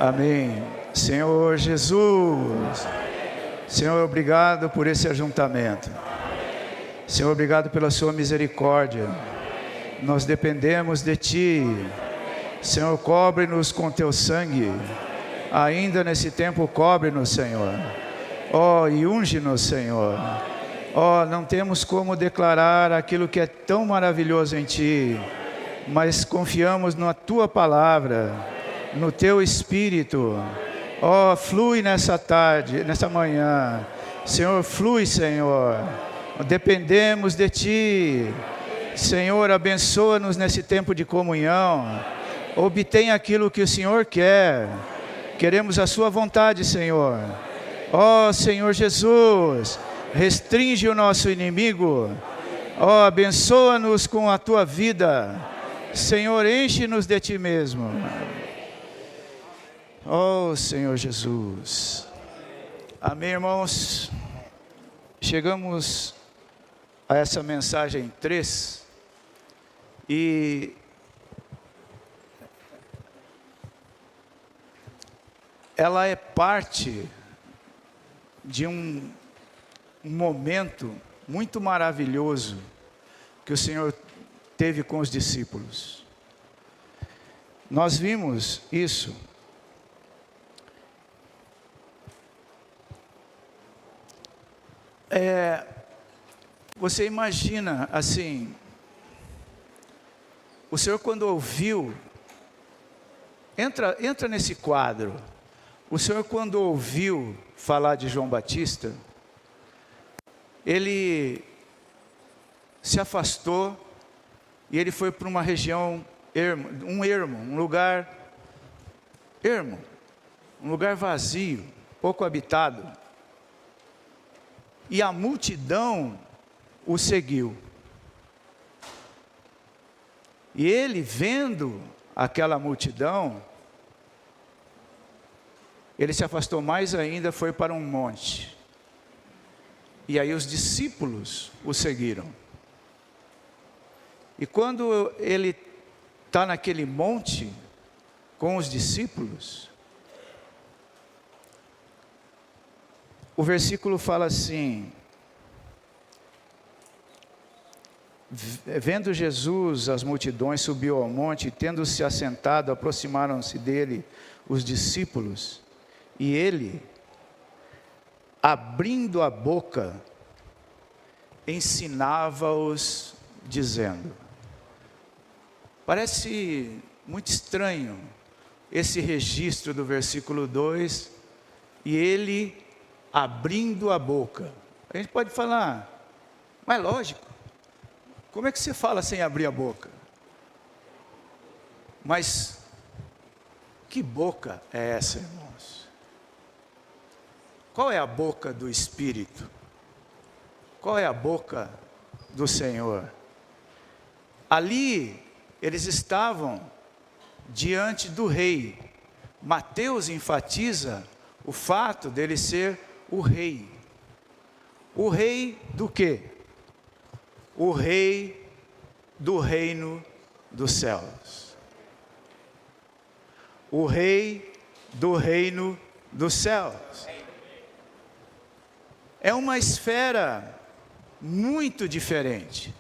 Amém. Senhor Jesus, Senhor, obrigado por esse ajuntamento. Senhor, obrigado pela sua misericórdia. Nós dependemos de Ti. Senhor, cobre-nos com Teu sangue. Ainda nesse tempo, cobre-nos, Senhor. E unge-nos, Senhor. Não temos como declarar aquilo que é tão maravilhoso em Ti, mas confiamos na Tua palavra, no Teu Espírito. Flui nessa tarde, nessa manhã. Senhor, flui, Senhor. Dependemos de Ti. Senhor, abençoa-nos nesse tempo de comunhão. Obtém aquilo que o Senhor quer. Queremos a Sua vontade, Senhor. Senhor Jesus, restringe o nosso inimigo. Abençoa-nos com a Tua vida. Senhor, enche-nos de Ti mesmo. Senhor Jesus. Amém, irmãos? Chegamos a essa mensagem 3 e ela é parte de um momento muito maravilhoso que o Senhor teve com os discípulos. Nós vimos isso. Você imagina assim, o Senhor quando ouviu, entra nesse quadro, o Senhor quando ouviu falar de João Batista, ele se afastou e ele foi para uma região um lugar ermo, um lugar vazio, pouco habitado. E a multidão o seguiu. E ele, vendo aquela multidão, ele se afastou mais ainda, foi para um monte. E aí os discípulos o seguiram. E quando ele está naquele monte com os discípulos, o versículo fala assim: vendo Jesus as multidões, subiu ao monte, e tendo-se assentado, aproximaram-se dele os discípulos, e ele, abrindo a boca, ensinava-os, dizendo. Parece muito estranho esse registro do versículo 2, e ele abrindo a boca. A gente pode falar, mas lógico, como é que você fala sem abrir a boca? Mas que boca é essa, irmãos? Qual é a boca do Espírito? Qual é a boca do Senhor? Ali eles estavam diante do rei. Mateus enfatiza o fato dele ser o rei. O rei do quê? O rei do reino dos céus. O rei do reino dos céus. É uma esfera muito diferente.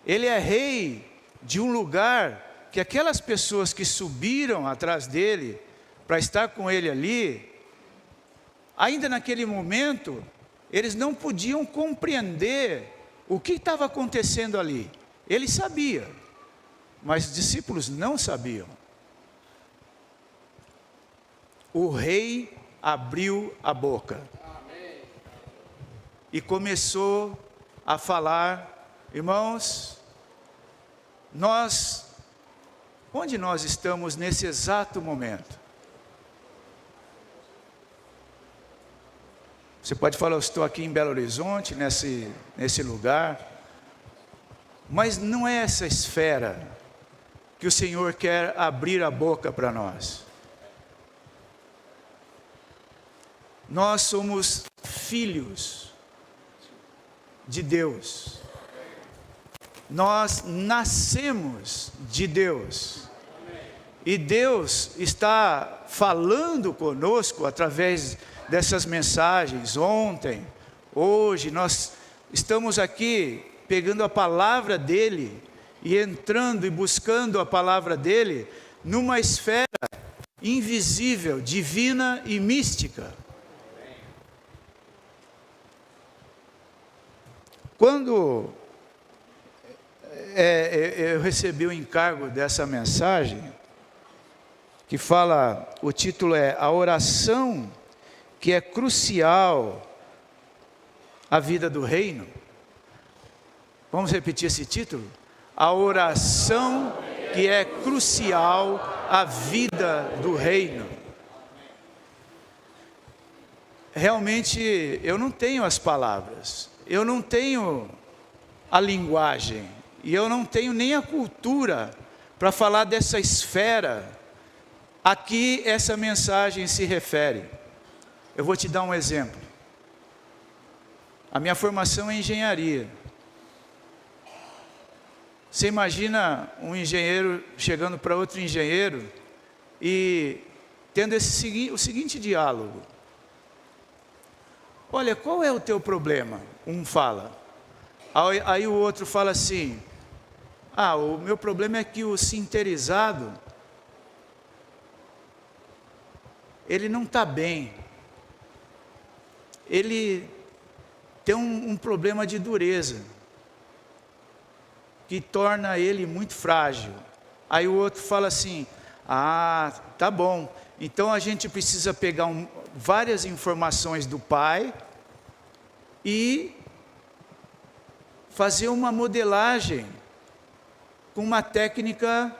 Ele é rei de um lugar que aquelas pessoas que subiram atrás dele para estar com ele ali, ainda naquele momento, eles não podiam compreender o que estava acontecendo ali. Ele sabia, mas os discípulos não sabiam. O rei abriu a boca e começou a falar. Irmãos, onde nós estamos nesse exato momento? Você pode falar, eu estou aqui em Belo Horizonte, nesse lugar, mas não é essa esfera que o Senhor quer abrir a boca para nós. Nós somos filhos de Deus. Nós nascemos de Deus. E Deus está falando conosco através dessas mensagens. Ontem, hoje, nós estamos aqui pegando a palavra dEle e entrando e buscando a palavra dEle numa esfera invisível, divina e mística. Quando eu recebi o encargo dessa mensagem, que fala, o título é A Oração que é Crucial à Vida do Reino. Vamos repetir esse título? A oração que é crucial à vida do reino. Realmente eu não tenho as palavras, eu não tenho a linguagem, e eu não tenho nem a cultura para falar dessa esfera a que essa mensagem se refere. Eu vou te dar um exemplo. A minha formação é engenharia. Você imagina um engenheiro chegando para outro engenheiro e tendo o seguinte diálogo: olha, qual é o teu problema? Um fala. Aí o outro fala assim: o meu problema é que o sinterizado, ele não está bem. Ele tem um problema de dureza, que torna ele muito frágil. Aí o outro fala assim: tá bom, então a gente precisa pegar várias informações do pai e fazer uma modelagem com uma técnica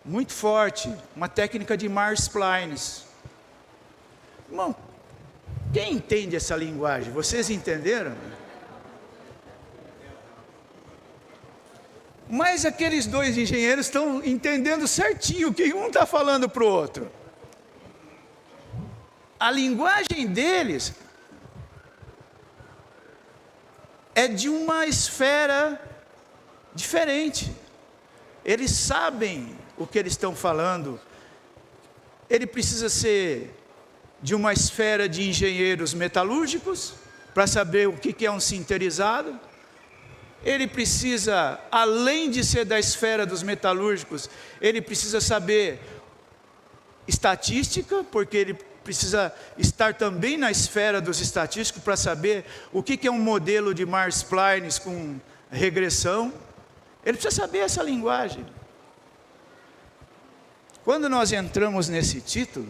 muito forte, uma técnica de Mars-Plines. Irmão, quem entende essa linguagem? Vocês entenderam? Mas aqueles dois engenheiros estão entendendo certinho o que um está falando para o outro. A linguagem deles é de uma esfera diferente. Eles sabem o que eles estão falando. Ele precisa ser de uma esfera de engenheiros metalúrgicos, para saber o que é um sinterizado. Ele precisa, além de ser da esfera dos metalúrgicos, ele precisa saber estatística, porque ele precisa estar também na esfera dos estatísticos para saber o que é um modelo de Mars-Plines com regressão. Ele precisa saber essa linguagem. Quando nós entramos nesse título,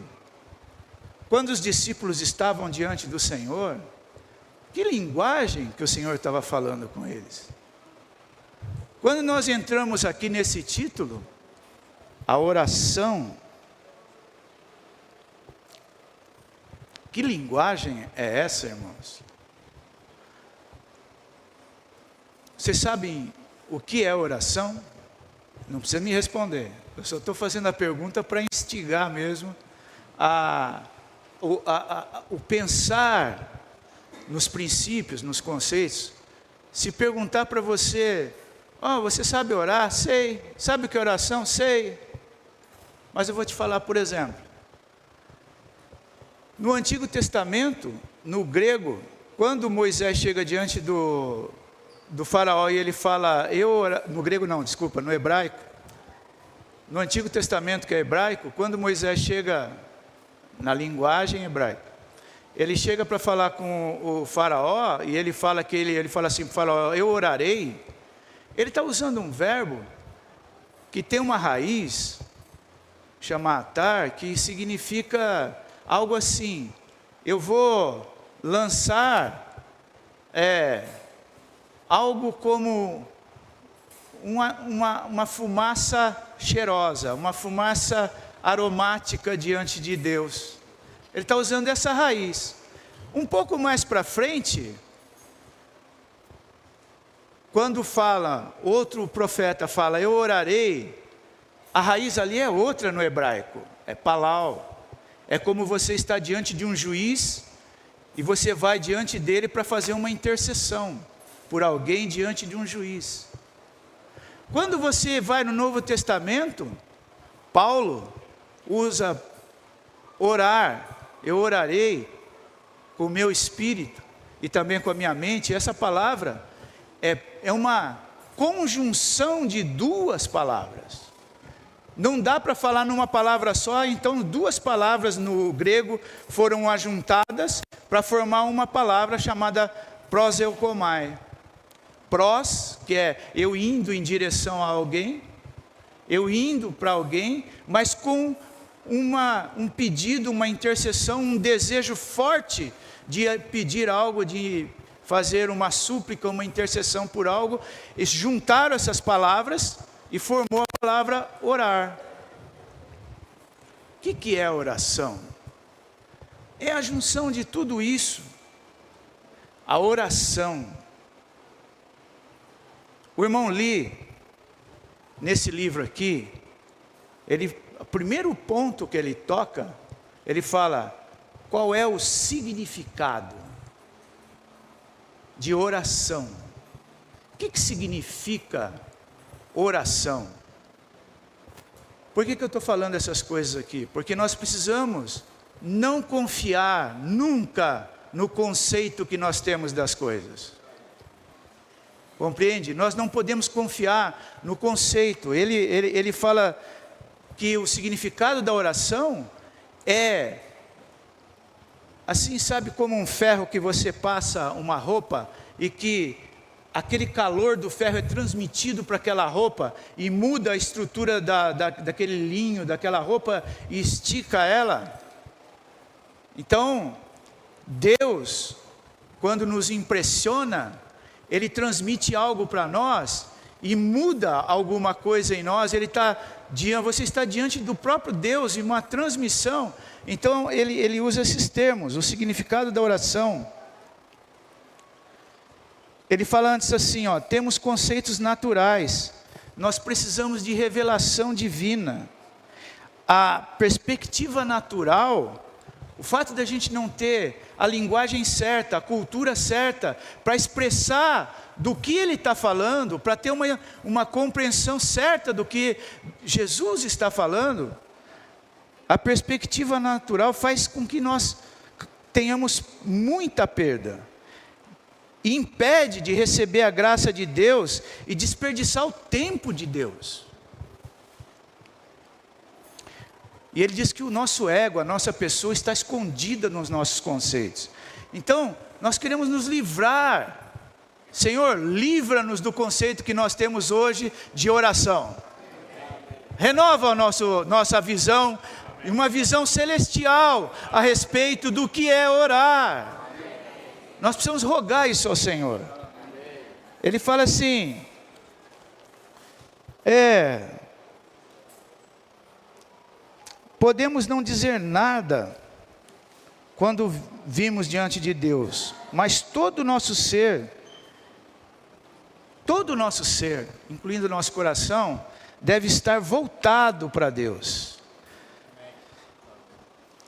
quando os discípulos estavam diante do Senhor, que linguagem que o Senhor estava falando com eles? Quando nós entramos aqui nesse título, a oração, que linguagem é essa, irmãos? Vocês sabem o que é oração? Não precisa me responder, eu só estou fazendo a pergunta para instigar mesmo o pensar nos princípios, nos conceitos. Se perguntar para você: você sabe orar? Sei. Sabe o que é oração? Sei. Mas eu vou te falar, por exemplo, no Antigo Testamento, no grego, quando Moisés chega diante do faraó e ele fala, no hebraico, no Antigo Testamento, que é hebraico, quando Moisés chega na linguagem hebraica, ele chega para falar com o faraó, e ele fala assim para o faraó: eu orarei. Ele está usando um verbo que tem uma raiz, chama atar, que significa algo assim: eu vou lançar algo como uma fumaça cheirosa, uma fumaça aromática diante de Deus. Ele está usando essa raiz. Um pouco mais para frente, quando outro profeta fala, eu orarei, a raiz ali é outra no hebraico, é palau. É como você está diante de um juiz e você vai diante dele para fazer uma intercessão por alguém diante de um juiz. Quando você vai no Novo Testamento, Paulo usa orar, eu orarei com o meu espírito e também com a minha mente. Essa palavra é uma conjunção de duas palavras. Não dá para falar numa palavra só, então duas palavras no grego foram ajuntadas para formar uma palavra chamada proseukomai. Pros, que é eu indo em direção a alguém, eu indo para alguém, mas com um pedido, uma intercessão, um desejo forte de pedir algo, de fazer uma súplica, uma intercessão por algo. Eles juntaram essas palavras e formou a palavra orar. O que é oração? É a junção de tudo isso. A oração. O irmão Lee, nesse livro aqui, o primeiro ponto que ele toca, ele fala qual é o significado de oração. O que significa oração? Por que eu estou falando essas coisas aqui? Porque nós precisamos não confiar nunca no conceito que nós temos das coisas. Compreende? Nós não podemos confiar no conceito. Ele fala que o significado da oração é assim, sabe, como um ferro que você passa uma roupa e que aquele calor do ferro é transmitido para aquela roupa e muda a estrutura daquele linho, daquela roupa e estica ela. Então, Deus, quando nos impressiona, Ele transmite algo para nós e muda alguma coisa em nós. Você está diante do próprio Deus em uma transmissão. Então ele usa esses termos, o significado da oração. Ele fala antes assim, temos conceitos naturais, nós precisamos de revelação divina. A perspectiva natural, o fato da gente não ter a linguagem certa, a cultura certa, para expressar do que ele está falando, para ter uma compreensão certa do que Jesus está falando, a perspectiva natural faz com que nós tenhamos muita perda, e impede de receber a graça de Deus e desperdiçar o tempo de Deus. E ele diz que o nosso ego, a nossa pessoa está escondida nos nossos conceitos. Então, nós queremos nos livrar. Senhor, livra-nos do conceito que nós temos hoje de oração. Renova a nossa visão, uma visão celestial a respeito do que é orar. Nós precisamos rogar isso ao Senhor. Ele fala assim, podemos não dizer nada quando vimos diante de Deus, mas todo o nosso ser, incluindo o nosso coração, deve estar voltado para Deus.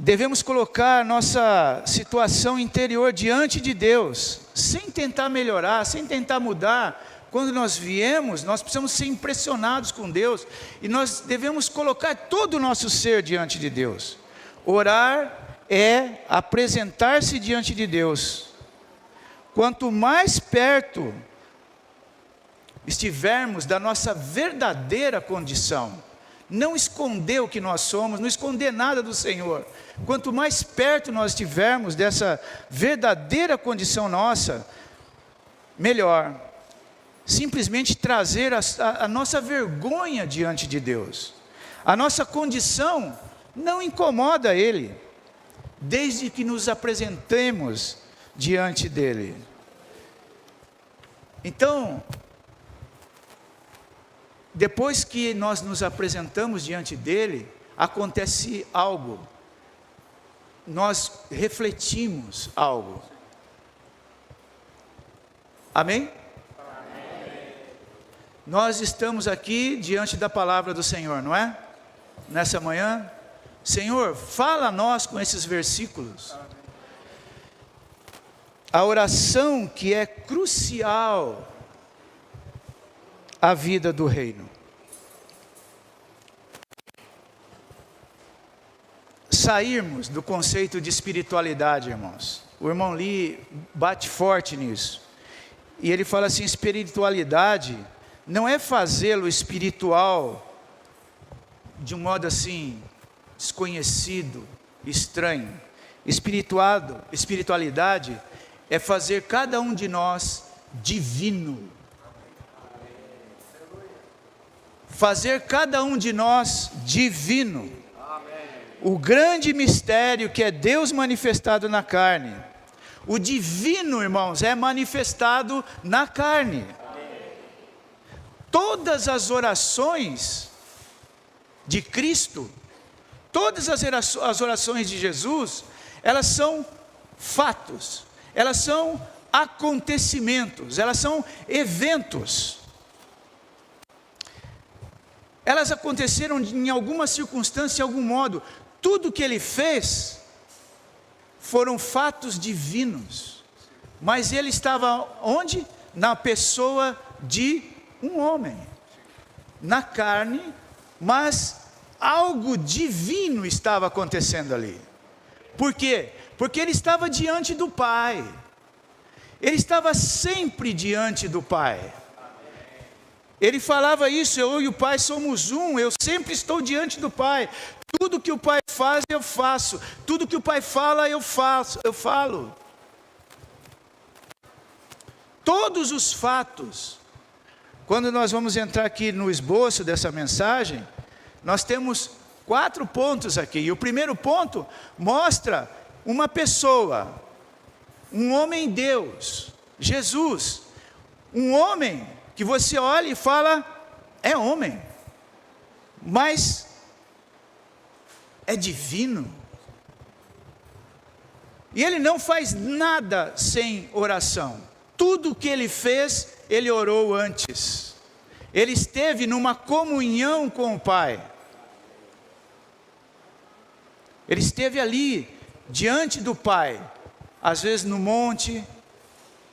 Devemos colocar nossa situação interior diante de Deus, sem tentar melhorar, sem tentar mudar. Quando nós viemos, nós precisamos ser impressionados com Deus, e nós devemos colocar todo o nosso ser diante de Deus. Orar é apresentar-se diante de Deus. Quanto mais perto estivermos da nossa verdadeira condição, não esconder o que nós somos, não esconder nada do Senhor. Quanto mais perto nós estivermos dessa verdadeira condição nossa, melhor. Simplesmente trazer a nossa vergonha diante de Deus. A nossa condição não incomoda Ele, desde que nos apresentemos diante dEle. Então, depois que nós nos apresentamos diante dEle, acontece algo. Nós refletimos algo. Amém? Nós estamos aqui diante da palavra do Senhor, não é? Nessa manhã, Senhor, fala a nós com esses versículos. A oração que é crucial à vida do reino. sairmos do conceito de espiritualidade, irmãos. O irmão Lee bate forte nisso. E ele fala assim: espiritualidade não é fazê-lo espiritual de um modo assim, desconhecido, estranho. Espiritualidade é fazer cada um de nós divino. Fazer cada um de nós divino. O grande mistério que é Deus manifestado na carne. O divino, irmãos, é manifestado na carne. Todas as orações de Cristo, todas as orações de Jesus, elas são fatos, elas são acontecimentos, elas são eventos. Elas aconteceram em alguma circunstância, de algum modo. Tudo que ele fez foram fatos divinos. Mas ele estava onde? Na pessoa de um homem, na carne, mas algo divino estava acontecendo ali. Por quê? Porque ele estava diante do Pai. Ele estava sempre diante do Pai. Ele falava isso: eu e o Pai somos um, eu sempre estou diante do Pai. Tudo que o Pai faz, eu faço. Tudo que o Pai fala, eu falo. Todos os fatos. Quando nós vamos entrar aqui no esboço dessa mensagem, nós temos 4 pontos aqui. E o primeiro ponto mostra uma pessoa, um homem Deus, Jesus. Um homem que você olha e fala: é homem, mas é divino. E ele não faz nada sem oração. Tudo que ele fez, ele orou antes. Ele esteve numa comunhão com o Pai. Ele esteve ali, diante do Pai, às vezes no monte,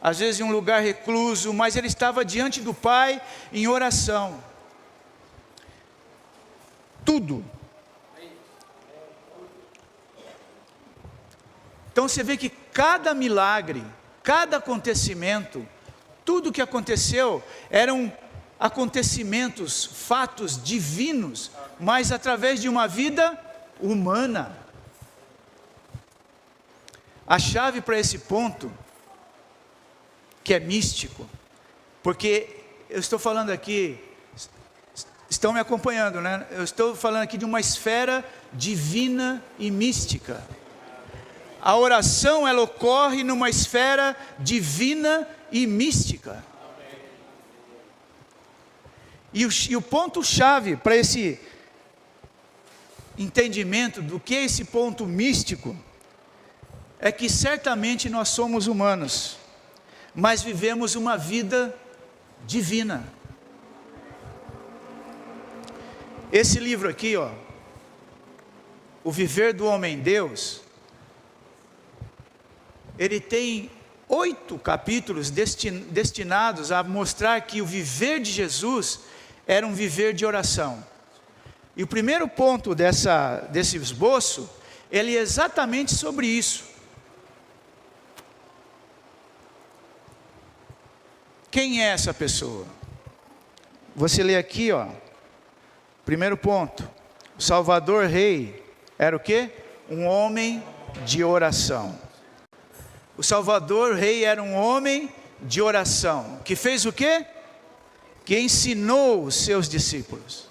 às vezes em um lugar recluso, mas ele estava diante do Pai em oração. Tudo. Então você vê que cada milagre, cada acontecimento, tudo que aconteceu eram acontecimentos, fatos divinos, mas através de uma vida humana. A chave para esse ponto, que é místico, porque eu estou falando aqui, estão me acompanhando, né? Eu estou falando aqui de uma esfera divina e mística. A oração, ela ocorre numa esfera divina e mística. E o ponto-chave para esse entendimento do que é esse ponto místico, é que certamente nós somos humanos, mas vivemos uma vida divina. Esse livro aqui, ó, O Viver do Homem Deus, ele tem 8 capítulos destinados a mostrar que o viver de Jesus era um viver de oração. E o primeiro ponto desse esboço, ele é exatamente sobre isso. Quem é essa pessoa? Você lê aqui, ó. Primeiro ponto. O Salvador Rei era o quê? Um homem de oração. O Salvador Rei era um homem de oração. Que fez o quê? Que ensinou os seus discípulos.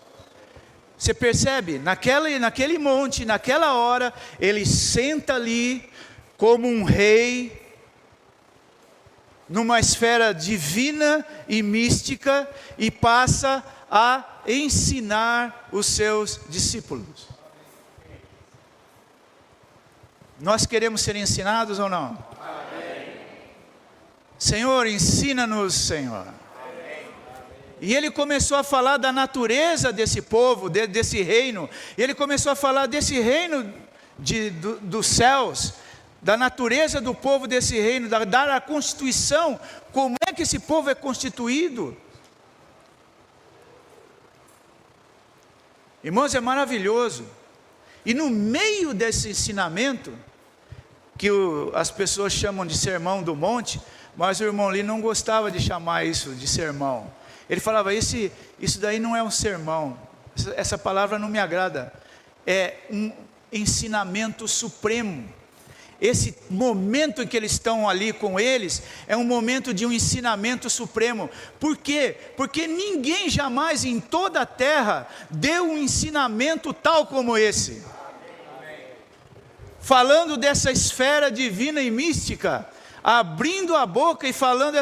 Você percebe? Naquele monte, naquela hora, ele senta ali como um rei, numa esfera divina e mística, e passa a ensinar os seus discípulos. Nós queremos ser ensinados ou não? Amém. Senhor, ensina-nos, Senhor. Amém. E ele começou a falar da natureza desse povo, desse reino. E ele começou a falar desse reino dos céus, da natureza do povo desse reino, da constituição, como é que esse povo é constituído. Irmãos, é maravilhoso. E no meio desse ensinamento, que as pessoas chamam de sermão do monte, mas o irmão Lee não gostava de chamar isso de sermão. Ele falava, isso daí não é um sermão, essa palavra não me agrada, é um ensinamento supremo. Esse momento em que eles estão ali com eles, é um momento de um ensinamento supremo. Por quê? Porque ninguém jamais em toda a terra deu um ensinamento tal como esse. Falando dessa esfera divina e mística, abrindo a boca e falando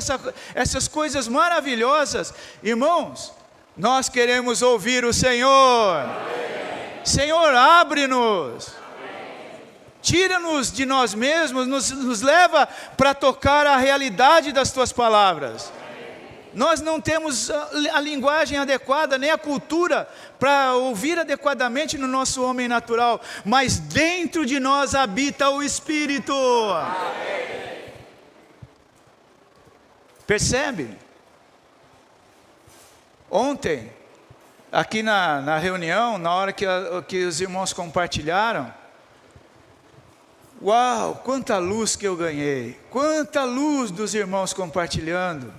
essas coisas maravilhosas. Irmãos, nós queremos ouvir o Senhor. Amém. Senhor, abre-nos. Tira-nos de nós mesmos, nos leva para tocar a realidade das Tuas palavras. Nós não temos a linguagem adequada, nem a cultura para ouvir adequadamente no nosso homem natural, mas dentro de nós habita o Espírito. Amém. Percebe? Ontem, aqui na reunião, na hora que os irmãos compartilharam, uau, quanta luz que eu ganhei, quanta luz dos irmãos compartilhando.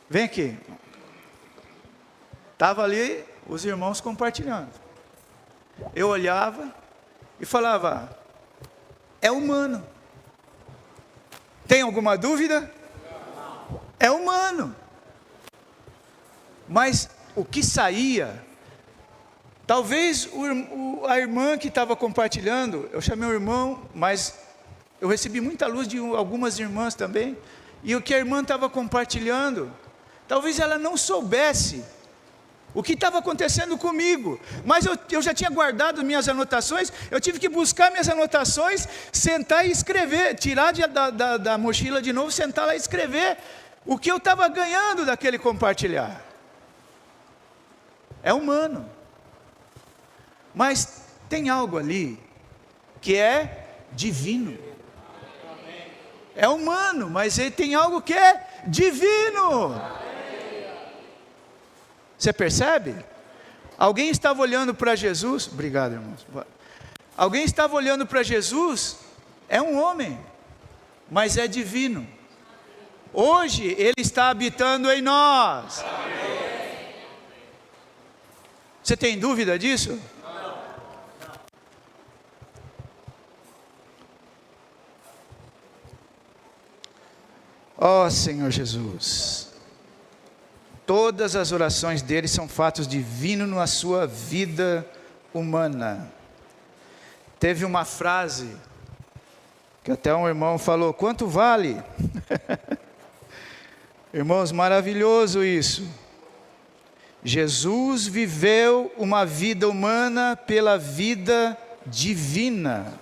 Vem aqui. Estava ali os irmãos compartilhando. Eu olhava e falava, é humano. Tem alguma dúvida? É humano. Mas o que saía, talvez a irmã que estava compartilhando, eu chamei o irmão, mas eu recebi muita luz de algumas irmãs também, e o que a irmã estava compartilhando, talvez ela não soubesse o que estava acontecendo comigo, mas eu já tinha guardado minhas anotações, eu tive que buscar minhas anotações, sentar e escrever, tirar da mochila de novo, sentar lá e escrever o que eu estava ganhando daquele compartilhar. É humano, mas tem algo ali que é divino. É humano, mas ele tem algo que é divino. Você percebe? Alguém estava olhando para Jesus, obrigado irmãos. Alguém estava olhando para Jesus, é um homem, mas é divino. Hoje Ele está habitando em nós. Você tem dúvida disso? Ó Senhor Jesus. Todas as orações dele são fatos divinos na sua vida humana. Teve uma frase que até um irmão falou, quanto vale? Irmãos, maravilhoso isso. Jesus viveu uma vida humana pela vida divina.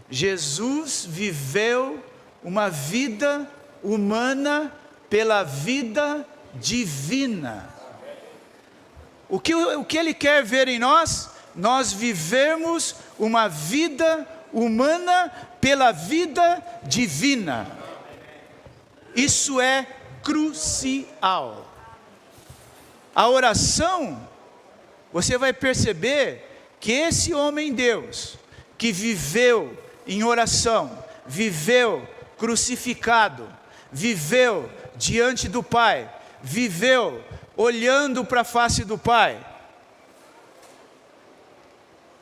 Jesus viveu uma vida humana pela vida divina. O que Ele quer ver em nós? Nós vivemos uma vida humana pela vida divina. Isso é crucial. A oração, você vai perceber que esse homem Deus, que viveu em oração, viveu crucificado, viveu diante do Pai, viveu olhando para a face do Pai.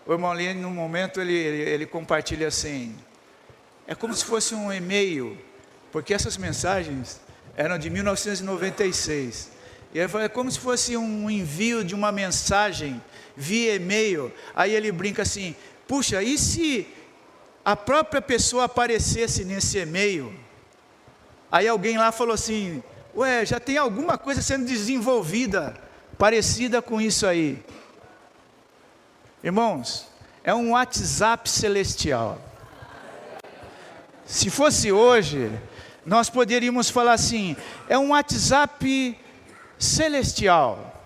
O irmão Lee, num momento, ele compartilha assim, é como se fosse um e-mail, porque essas mensagens eram de 1996, e ele fala, é como se fosse um envio de uma mensagem via e-mail. Aí ele brinca assim, puxa, e se a própria pessoa aparecesse nesse e-mail? Aí alguém lá falou assim, ué, já tem alguma coisa sendo desenvolvida, parecida com isso aí. Irmãos, é um WhatsApp celestial. Se fosse hoje, nós poderíamos falar assim, é um WhatsApp celestial.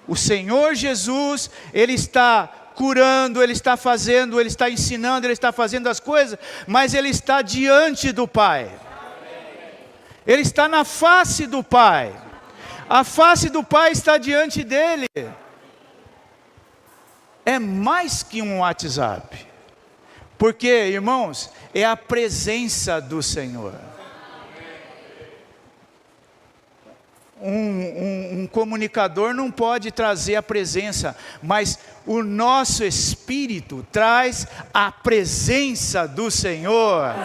O Senhor Jesus, Ele está curando, Ele está fazendo, Ele está ensinando, Ele está fazendo as coisas, mas Ele está diante do Pai. Ele está na face do Pai. A face do Pai está diante dele. É mais que um WhatsApp. Porque, irmãos, é a presença do Senhor. Um comunicador não pode trazer a presença, mas o nosso espírito traz a presença do Senhor.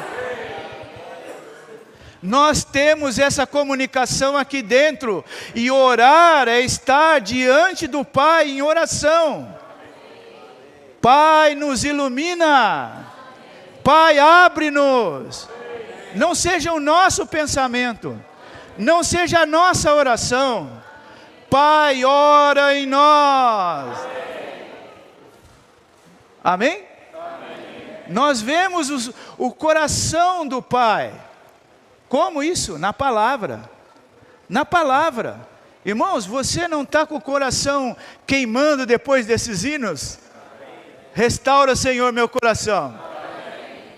Nós temos essa comunicação aqui dentro, e orar é estar diante do Pai em oração. Pai, nos ilumina. Pai, abre-nos. Não seja o nosso pensamento, não seja a nossa oração. Pai, ora em nós. Amém? Amém. Nós vemos o coração do Pai. Como isso? Na palavra. Na palavra. Irmãos, você não está com o coração queimando depois desses hinos? Restaura, Senhor, meu coração.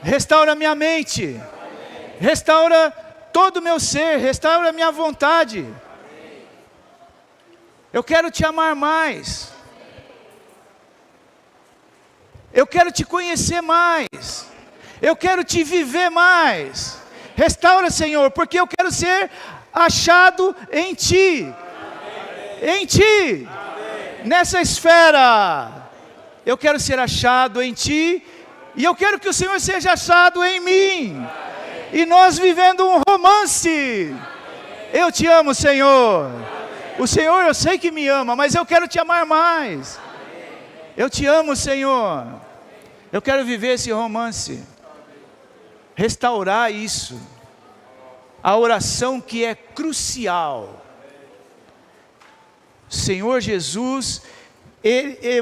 Restaura minha mente. Restaura todo o meu ser. Restaura minha vontade. Eu quero te amar mais. Eu quero te conhecer mais. Eu quero te viver mais. Restaura, Senhor, porque eu quero ser achado em Ti. Em Ti. Nessa esfera. Eu quero ser achado em Ti. E eu quero que o Senhor seja achado em mim. E nós vivendo um romance. Eu te amo, Senhor. O Senhor, eu sei que me ama, mas eu quero te amar mais. Eu te amo, Senhor. Eu quero viver esse romance. Restaurar isso. A oração que é crucial. Senhor Jesus,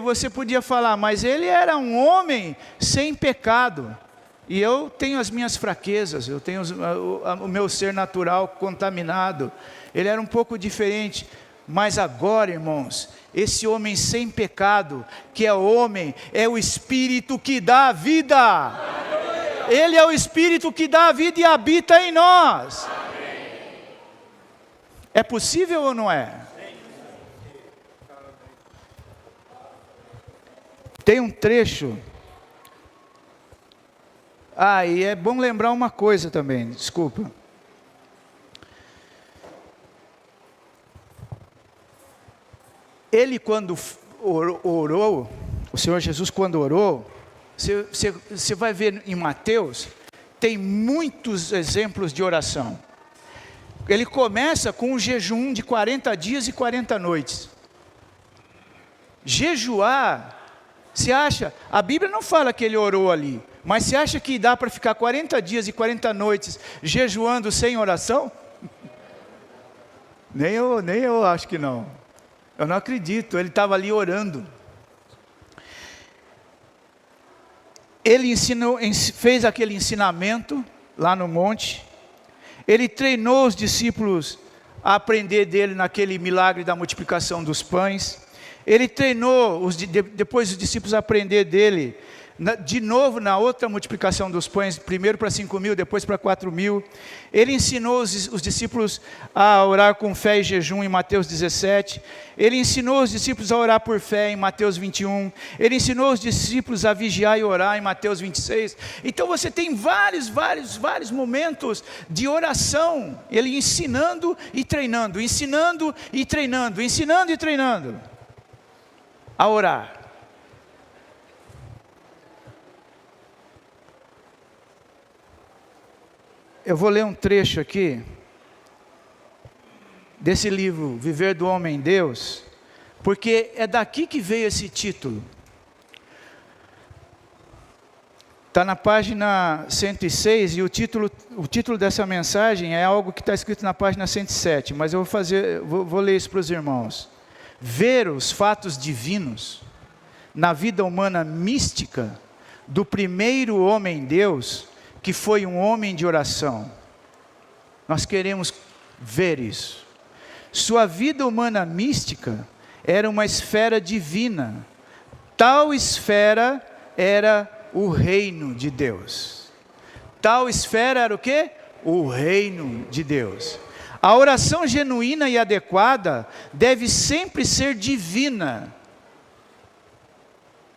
você podia falar, mas ele era um homem sem pecado. E eu tenho as minhas fraquezas, eu tenho o meu ser natural contaminado. Ele era um pouco diferente. Mas agora, irmãos, esse homem sem pecado, que é homem, é o Espírito que dá a vida. Ele é o Espírito que dá a vida e habita em nós. É possível ou não é? Tem um trecho. E é bom lembrar uma coisa também, desculpa. Ele quando orou, o Senhor Jesus quando orou, você vai ver em Mateus, tem muitos exemplos de oração. Ele começa com um jejum de 40 dias e 40 noites. Jejuar, você acha, a Bíblia não fala que ele orou ali, mas você acha que dá para ficar 40 dias e 40 noites jejuando sem oração? Nem eu acho que não. Eu não acredito, ele estava ali orando. Ele fez aquele ensinamento lá no monte. Ele treinou os discípulos a aprender dele naquele milagre da multiplicação dos pães. Ele treinou depois os discípulos a aprender dele de novo na outra multiplicação dos pães, primeiro para 5.000, depois para 4.000. Ele ensinou os discípulos a orar com fé e jejum em Mateus 17. Ele ensinou os discípulos a orar por fé em Mateus 21. Ele ensinou os discípulos a vigiar e orar em Mateus 26. Então você tem vários momentos de oração. Ele ensinando e treinando, ensinando e treinando, ensinando e treinando a orar. Eu vou ler um trecho aqui, desse livro, Viver do Homem em Deus, porque é daqui que veio esse título. Está na página 106, e o título dessa mensagem é algo que está escrito na página 107, mas eu vou ler isso para os irmãos. Ver os fatos divinos na vida humana mística do primeiro homem Deus, que foi um homem de oração. Nós queremos ver isso. Sua vida humana mística era uma esfera divina. Tal esfera era o reino de Deus. Tal esfera era o quê? o reino de Deus. A oração genuína e adequada deve sempre ser divina.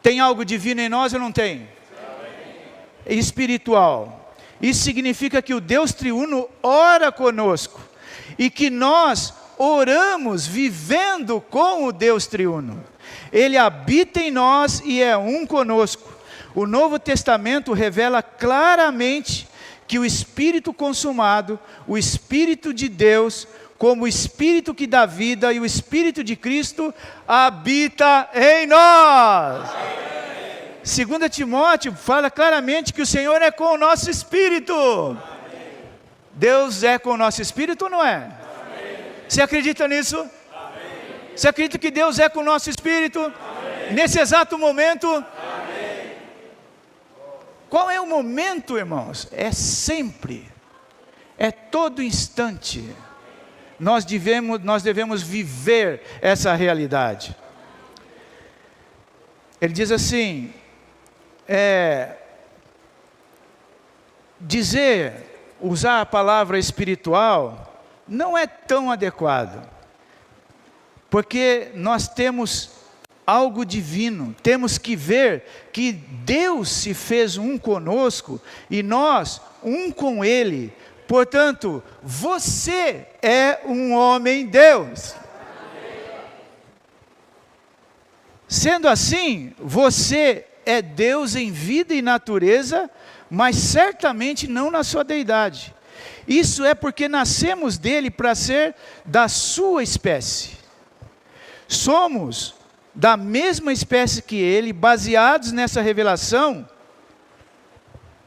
Tem algo divino em nós ou não tem? Espiritual. Isso significa que o Deus triuno ora conosco e que nós oramos vivendo com o Deus triuno. Ele habita em nós e é um conosco. O Novo Testamento revela claramente que o Espírito consumado, o Espírito de Deus, como o Espírito que dá vida e o Espírito de Cristo habita em nós. 2 Timóteo fala claramente que o Senhor é com o nosso espírito. Amém. Deus é com o nosso espírito ou não é? Amém. Você acredita nisso? Amém. Você acredita que Deus é com o nosso espírito? Amém. Nesse exato momento? Amém. Qual é o momento, irmãos? É sempre, é todo instante. Nós devemos viver essa realidade. Ele diz assim, usar a palavra espiritual não é tão adequado, porque nós temos algo divino, temos que ver que Deus se fez um conosco e nós um com Ele. Portanto, você é um homem-Deus. Sendo assim, você é Deus em vida e natureza, mas certamente não na sua deidade. Isso é porque nascemos dele para ser da sua espécie. Somos da mesma espécie que ele, baseados nessa revelação.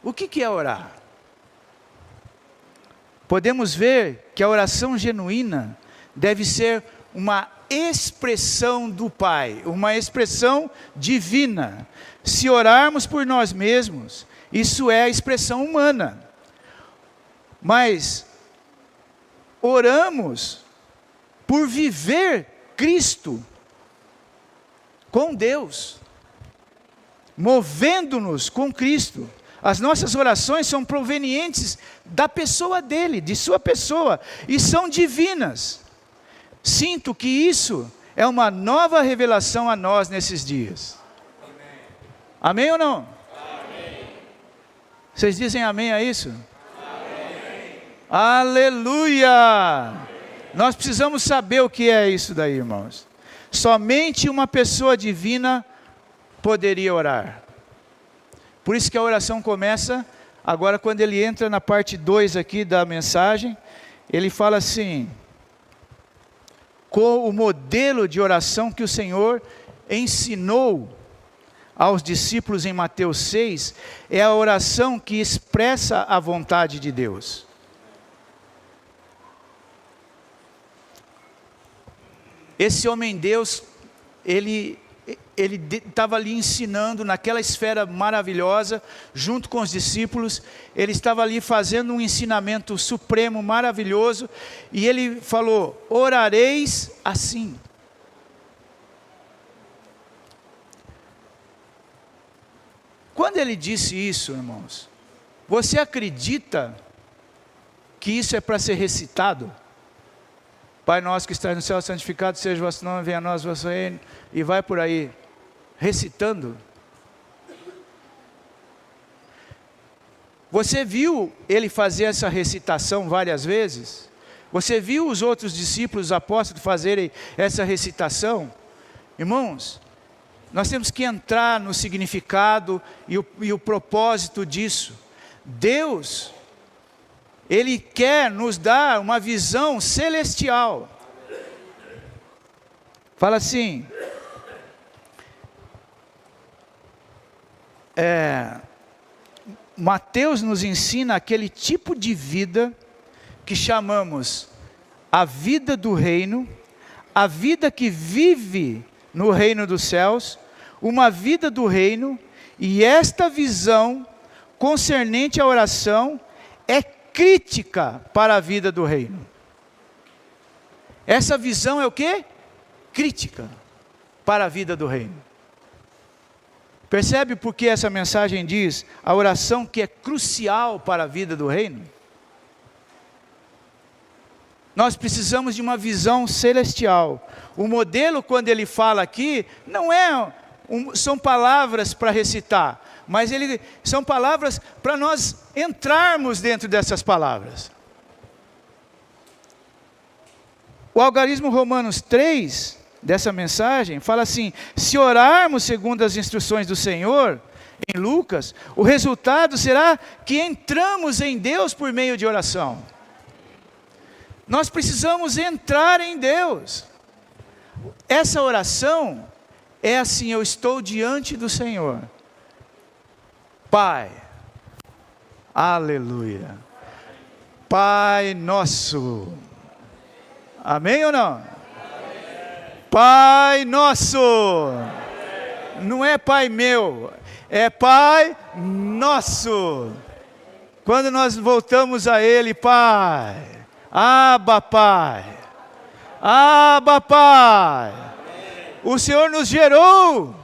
O que é orar? Podemos ver que a oração genuína deve ser uma expressão do Pai, uma expressão divina. Se orarmos por nós mesmos, isso é a expressão humana. Mas oramos por viver Cristo com Deus, movendo-nos com Cristo. As nossas orações são provenientes da pessoa dele, de sua pessoa, e são divinas. Sinto que isso é uma nova revelação a nós nesses dias. Amém ou não? Amém. Vocês dizem amém a isso? Amém. Aleluia! Nós precisamos saber o que é isso daí, irmãos. Somente uma pessoa divina poderia orar. Por isso que a oração começa, agora quando ele entra na parte 2 aqui da mensagem, ele fala assim, com o modelo de oração que o Senhor ensinou aos discípulos em Mateus 6, é a oração que expressa a vontade de Deus. Esse homem-Deus, ele estava ali ensinando naquela esfera maravilhosa, junto com os discípulos, ele estava ali fazendo um ensinamento supremo, maravilhoso, e ele falou, orareis assim. Quando ele disse isso, irmãos, você acredita que isso é para ser recitado? Pai nosso que estás no céu, santificado seja o vosso nome, venha a nós o vosso reino, e vai por aí, recitando. Você viu ele fazer essa recitação várias vezes? Você viu os outros discípulos, os apóstolos fazerem essa recitação? Irmãos, nós temos que entrar no significado e o propósito disso. Deus, Ele quer nos dar uma visão celestial. Fala assim, Mateus nos ensina aquele tipo de vida que chamamos a vida do reino, a vida que vive no reino dos céus, uma vida do reino, e esta visão concernente à oração é crítica para a vida do reino. Essa visão é o quê? Crítica para a vida do reino. Percebe por que essa mensagem diz a oração que é crucial para a vida do reino? Nós precisamos de uma visão celestial. O modelo, quando ele fala aqui, não são palavras para recitar, mas são palavras para nós entrarmos dentro dessas palavras. O algarismo Romanos 3, dessa mensagem, fala assim: se orarmos segundo as instruções do Senhor, em Lucas, o resultado será que entramos em Deus por meio de oração. Nós precisamos entrar em Deus. Essa oração é assim: eu estou diante do Senhor. Pai, aleluia, Pai nosso, amém ou não? Amém. Pai nosso, amém. Não é Pai meu, é Pai nosso. Quando nós voltamos a Ele, Pai, Abba Pai, Abba Pai, o Senhor nos gerou,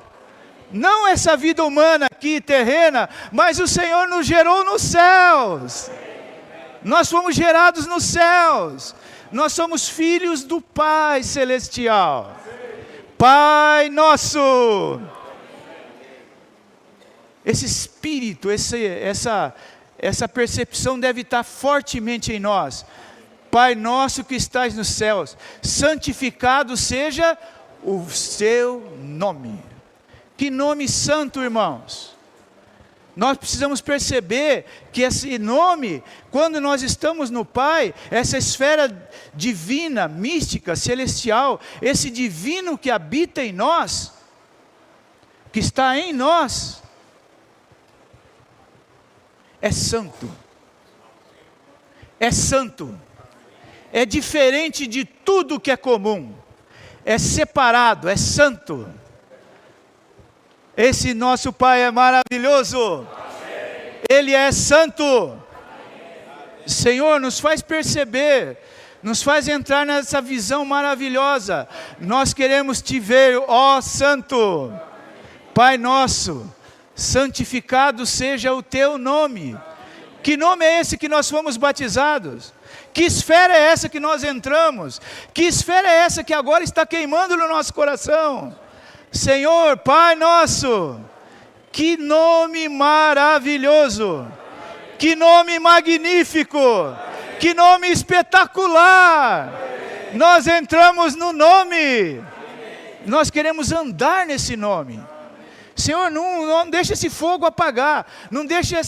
não essa vida humana aqui, terrena, mas o Senhor nos gerou nos céus. Nós fomos gerados nos céus, nós somos filhos do Pai Celestial. Pai nosso. Esse espírito, essa percepção deve estar fortemente em nós. Pai nosso que estás nos céus, santificado seja o seu nome. Que nome santo, irmãos. Nós precisamos perceber que esse nome, quando nós estamos no Pai, essa esfera divina, mística, celestial, esse divino que habita em nós, que está em nós, é santo. É santo. É diferente de tudo que é comum. É separado, é santo. Esse nosso Pai é maravilhoso. Ele é santo. Senhor, nos faz perceber, nos faz entrar nessa visão maravilhosa. Nós queremos te ver, ó Santo. Pai nosso, santificado seja o teu nome. Que nome é esse que nós fomos batizados? Que esfera é essa que nós entramos? Que esfera é essa que agora está queimando no nosso coração? Senhor, Pai nosso, que nome maravilhoso, que nome magnífico, que nome espetacular. Nós entramos no nome, nós queremos andar nesse nome. Senhor, não deixa esse fogo apagar, não deixa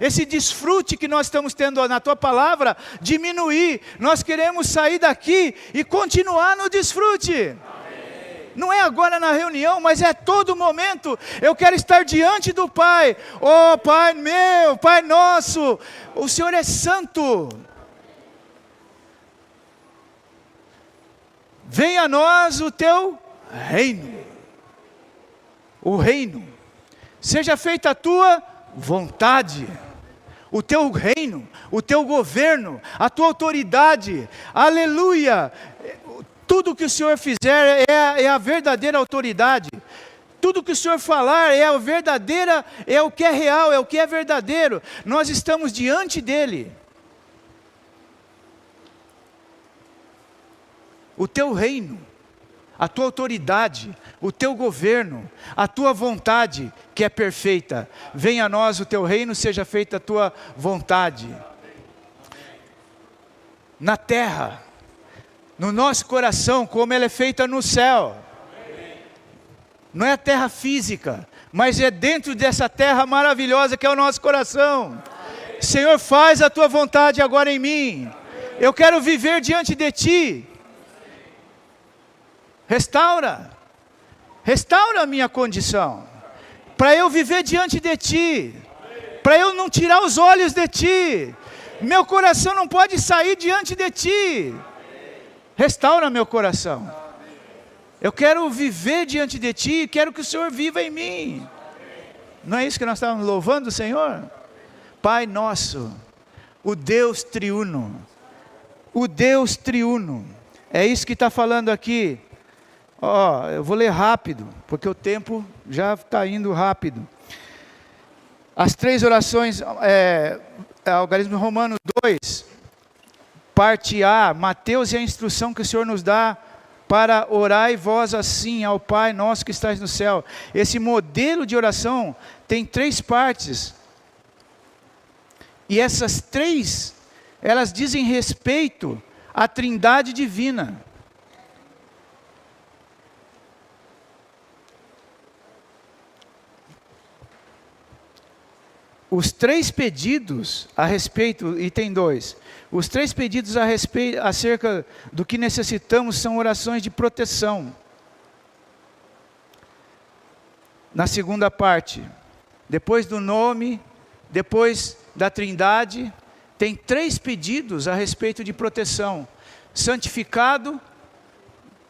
esse desfrute que nós estamos tendo na Tua Palavra diminuir. Nós queremos sair daqui e continuar no desfrute. Não é agora na reunião, mas é todo momento. Eu quero estar diante do Pai. Oh Pai meu, Pai nosso, o Senhor é santo. Venha a nós o teu reino. O reino. Seja feita a tua vontade. O teu reino, o teu governo, a tua autoridade. Aleluia. Tudo que o Senhor fizer é a verdadeira autoridade. Tudo que o Senhor falar é a verdadeira, é o que é real, é o que é verdadeiro. Nós estamos diante dEle. O teu reino, a tua autoridade, o teu governo, a tua vontade que é perfeita. Venha a nós o teu reino, seja feita a tua vontade. Na terra, no nosso coração, como ela é feita no céu. Não é a terra física, mas é dentro dessa terra maravilhosa que é o nosso coração. Senhor, faz a tua vontade agora em mim. Eu quero viver diante de ti. Restaura a minha condição, para eu viver diante de ti, para eu não tirar os olhos de ti. Meu coração não pode sair diante de ti. Restaura meu coração. Eu quero viver diante de ti, quero que o Senhor viva em mim. Não é isso que nós estávamos louvando o Senhor? Pai nosso, o Deus triuno, o Deus triuno, é isso que está falando aqui. Eu vou ler rápido, porque o tempo já está indo rápido. As três orações, algarismo Romano 2, parte A, Mateus, é a instrução que o Senhor nos dá para orai vós assim ao Pai nosso que estás no céu. Esse modelo de oração tem 3 partes. E essas 3, elas dizem respeito à Trindade divina. Os 3 pedidos a respeito, e tem 2, os 3 pedidos a respeito, acerca do que necessitamos são orações de proteção. Na segunda parte, depois do nome, depois da Trindade, tem 3 pedidos a respeito de proteção. Santificado,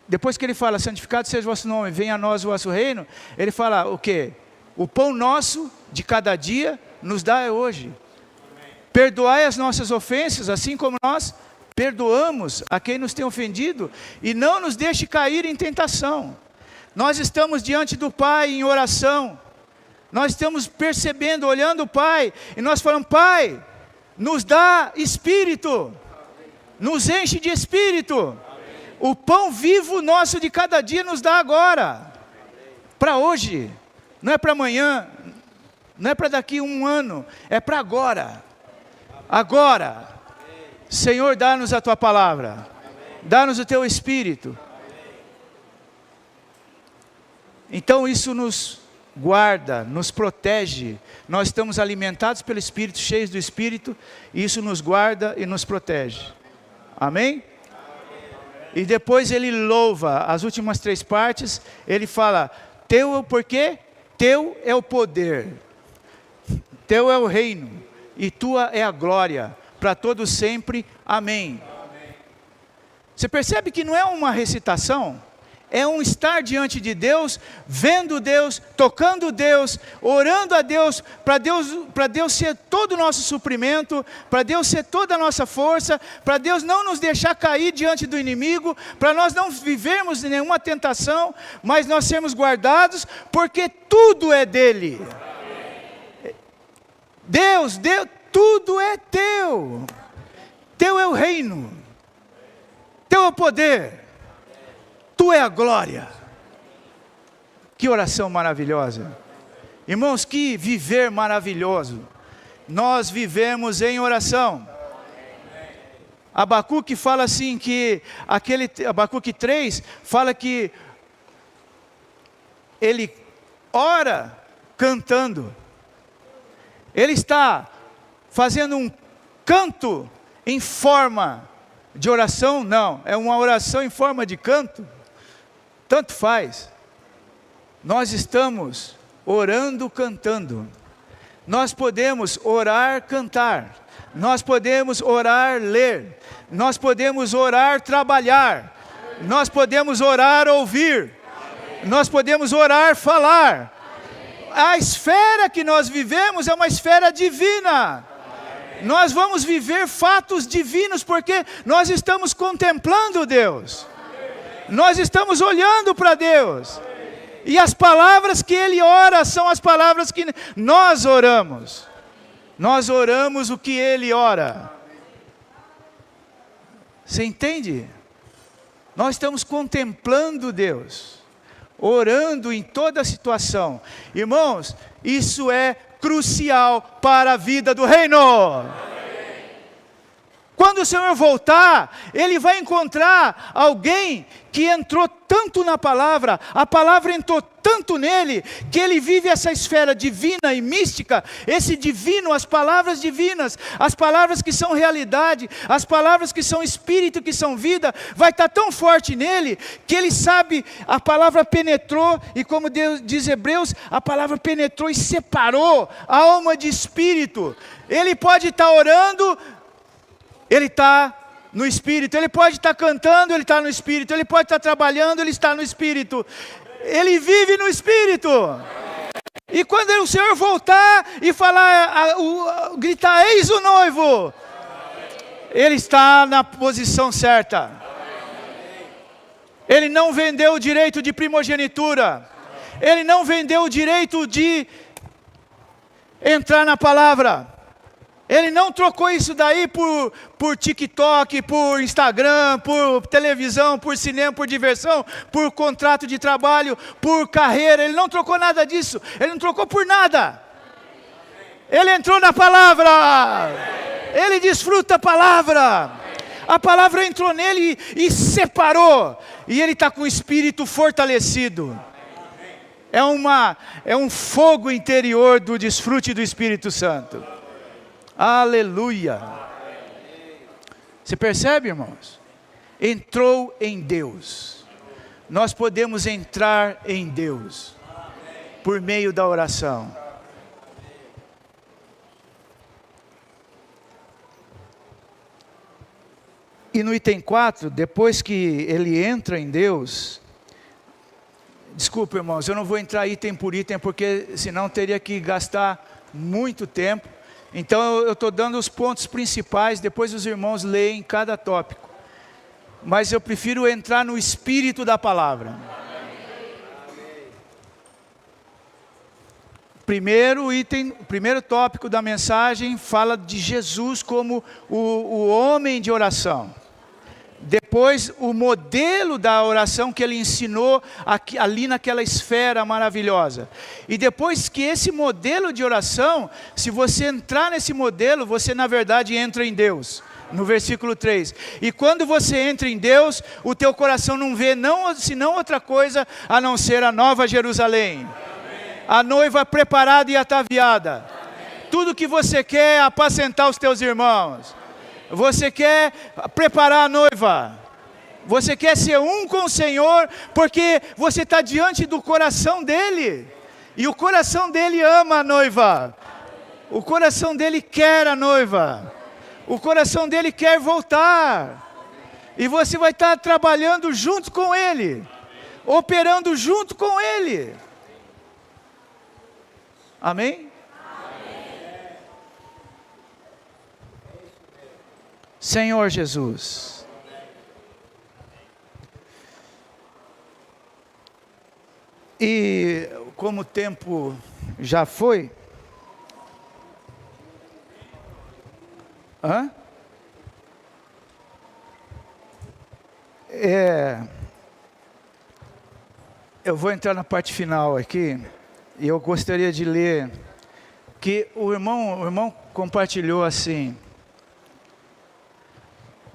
depois que ele fala, santificado seja o vosso nome, venha a nós o vosso reino, ele fala o quê? O pão nosso de cada dia nos dá hoje. Perdoai as nossas ofensas, assim como nós perdoamos a quem nos tem ofendido, e não nos deixe cair em tentação. Nós estamos diante do Pai em oração, nós estamos percebendo, olhando o Pai, e nós falamos, Pai, nos dá Espírito, nos enche de Espírito, o pão vivo nosso de cada dia nos dá agora, para hoje, não é para amanhã, não é para daqui 1 ano, é para agora. Agora, Senhor, dá-nos a Tua palavra, dá-nos o Teu Espírito. Então isso nos guarda, nos protege. Nós estamos alimentados pelo Espírito, cheios do Espírito, e isso nos guarda e nos protege. Amém? E depois ele louva, as últimas 3 partes, ele fala, Teu é o porquê? Teu é o poder, Teu é o reino, e Tua é a glória, para todos sempre, amém. Você percebe que não é uma recitação, é um estar diante de Deus, vendo Deus, tocando Deus, orando a Deus, para Deus ser todo o nosso suprimento, para Deus ser toda a nossa força, para Deus não nos deixar cair diante do inimigo, para nós não vivermos em nenhuma tentação, mas nós sermos guardados, porque tudo é dele. Deus, tudo é Teu. Teu é o reino, Teu é o poder, Tu é a glória. Que oração maravilhosa. Irmãos, que viver maravilhoso. Nós vivemos em oração. Abacuque fala assim que, Abacuque 3, fala que ele ora cantando. Ele está fazendo um canto em forma de oração? Não, é uma oração em forma de canto. Tanto faz. Nós estamos orando, cantando. Nós podemos orar, cantar. Nós podemos orar, ler. Nós podemos orar, trabalhar. Nós podemos orar, ouvir. Nós podemos orar, falar. A esfera que nós vivemos é uma esfera divina. Nós vamos viver fatos divinos porque nós estamos contemplando Deus. Nós estamos olhando para Deus. E as palavras que Ele ora são as palavras que nós oramos. Nós oramos o que Ele ora. Você entende? Nós estamos contemplando Deus, orando em toda situação. Irmãos, isso é crucial para a vida do reino. Quando o Senhor voltar, Ele vai encontrar alguém que entrou tanto na palavra, a palavra entrou tanto nele, que ele vive essa esfera divina e mística, esse divino, as palavras divinas, as palavras que são realidade, as palavras que são espírito, que são vida, vai estar tão forte nele, que ele sabe, a palavra penetrou, e como Deus diz Hebreus, a palavra penetrou e separou a alma de espírito. Ele pode estar orando, ele está no Espírito, ele pode estar cantando, ele está no Espírito, ele pode estar trabalhando, ele está no Espírito, ele vive no Espírito. E quando o Senhor voltar e falar, gritar, eis o noivo, ele está na posição certa. Ele não vendeu o direito de primogenitura, ele não vendeu o direito de entrar na palavra. Ele não trocou isso daí por TikTok, por Instagram, por televisão, por cinema, por diversão, por contrato de trabalho, por carreira. Ele não trocou nada disso. Ele não trocou por nada. Ele entrou na palavra. Ele desfruta a palavra. A palavra entrou nele e separou. E ele está com o espírito fortalecido. É um fogo interior do desfrute do Espírito Santo. Aleluia. Você percebe, irmãos? Entrou em Deus. Nós podemos entrar em Deus por meio da oração. E no item 4, depois que ele entra em Deus, desculpa, irmãos, eu não vou entrar item por item, porque senão teria que gastar muito tempo. Então eu estou dando os pontos principais, depois os irmãos leem cada tópico. Mas eu prefiro entrar no espírito da palavra. Primeiro tópico da mensagem fala de Jesus como o homem de oração. Depois o modelo da oração que ele ensinou ali naquela esfera maravilhosa. E depois que esse modelo de oração, se você entrar nesse modelo, você na verdade entra em Deus. No versículo 3. E quando você entra em Deus, o teu coração não vê senão outra coisa a não ser a nova Jerusalém. A noiva preparada e ataviada. Tudo que você quer é apacentar os teus irmãos. Você quer preparar a noiva. Você quer ser um com o Senhor, porque você está diante do coração dEle. E o coração dEle ama a noiva. O coração dEle quer a noiva. O coração dEle quer voltar. E você vai estar trabalhando junto com Ele. Operando junto com Ele. Amém? Senhor Jesus, e como o tempo já foi, eu vou entrar na parte final aqui, e eu gostaria de ler, que o irmão compartilhou assim: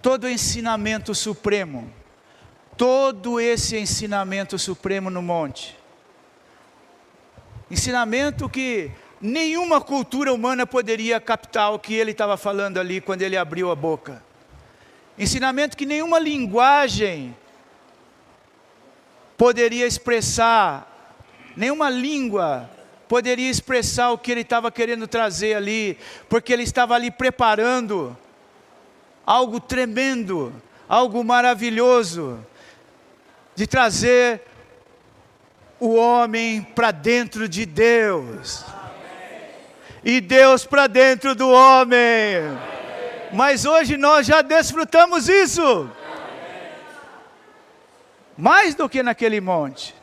todo ensinamento supremo, todo esse ensinamento supremo no monte, ensinamento que nenhuma cultura humana poderia captar o que ele estava falando ali quando ele abriu a boca, ensinamento que nenhuma linguagem poderia expressar, nenhuma língua poderia expressar o que ele estava querendo trazer ali, porque ele estava ali preparando algo tremendo, algo maravilhoso, de trazer o homem para dentro de Deus, e Deus para dentro do homem. Mas hoje nós já desfrutamos isso, mais do que naquele monte.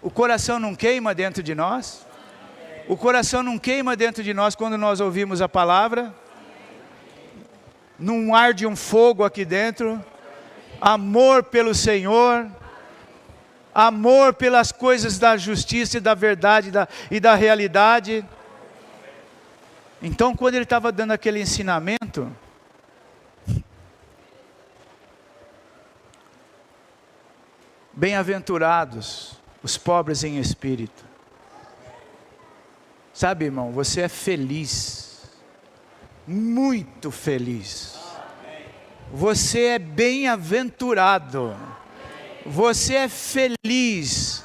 O coração não queima dentro de nós? O coração não queima dentro de nós quando nós ouvimos a palavra? Não arde um fogo aqui dentro? Amor pelo Senhor, amor pelas coisas da justiça e da verdade e da realidade. Então, quando ele estava dando aquele ensinamento, bem-aventurados os pobres em espírito. Sabe, irmão, você é feliz, muito feliz. Você é bem-aventurado. Você é feliz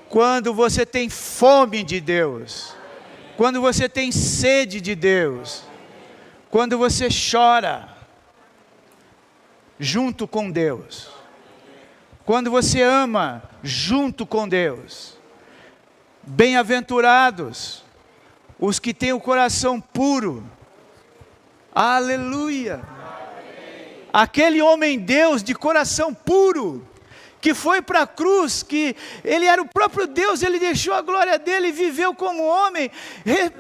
quando você tem fome de Deus, quando você tem sede de Deus, quando você chora junto com Deus, quando você ama junto com Deus. Bem-aventurados os que têm o coração puro. Aleluia! Aquele homem Deus de coração puro, que foi para a cruz, que Ele era o próprio Deus, Ele deixou a glória dEle, viveu como homem,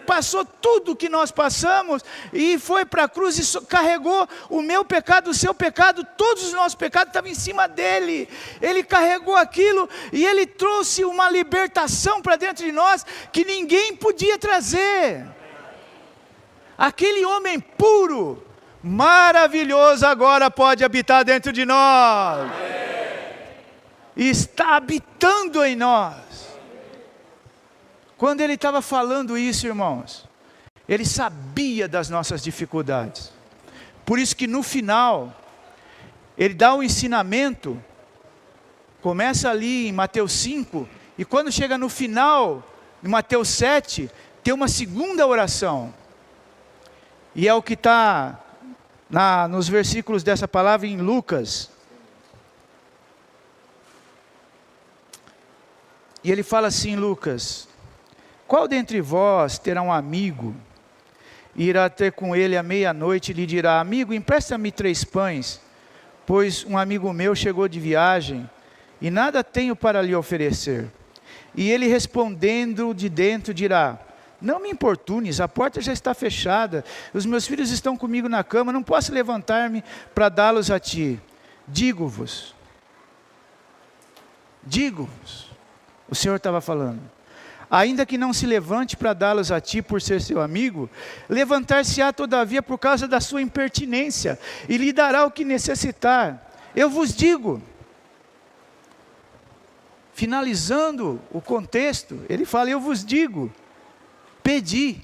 passou tudo que nós passamos, e foi para a cruz e carregou o meu pecado, o seu pecado, todos os nossos pecados estavam em cima dEle. Ele carregou aquilo, e Ele trouxe uma libertação para dentro de nós, que ninguém podia trazer. Aquele homem puro, maravilhoso, agora pode habitar dentro de nós. E está habitando em nós. Quando ele estava falando isso, irmãos, ele sabia das nossas dificuldades. Por isso que no final, ele dá um ensinamento, começa ali em Mateus 5, e quando chega no final, em Mateus 7, tem uma segunda oração. E é o que está nos versículos dessa palavra em Lucas. E ele fala assim, Lucas: qual dentre vós terá um amigo, e irá ter com ele à meia-noite, e lhe dirá: amigo, empresta-me 3 pães, pois um amigo meu chegou de viagem, e nada tenho para lhe oferecer. E ele respondendo de dentro dirá: não me importunes, a porta já está fechada, os meus filhos estão comigo na cama, não posso levantar-me para dá-los a ti. Digo-vos, o Senhor estava falando, ainda que não se levante para dá-los a ti por ser seu amigo, levantar-se-á todavia por causa da sua impertinência, e lhe dará o que necessitar. Eu vos digo, finalizando o contexto, ele fala: eu vos digo, pedi,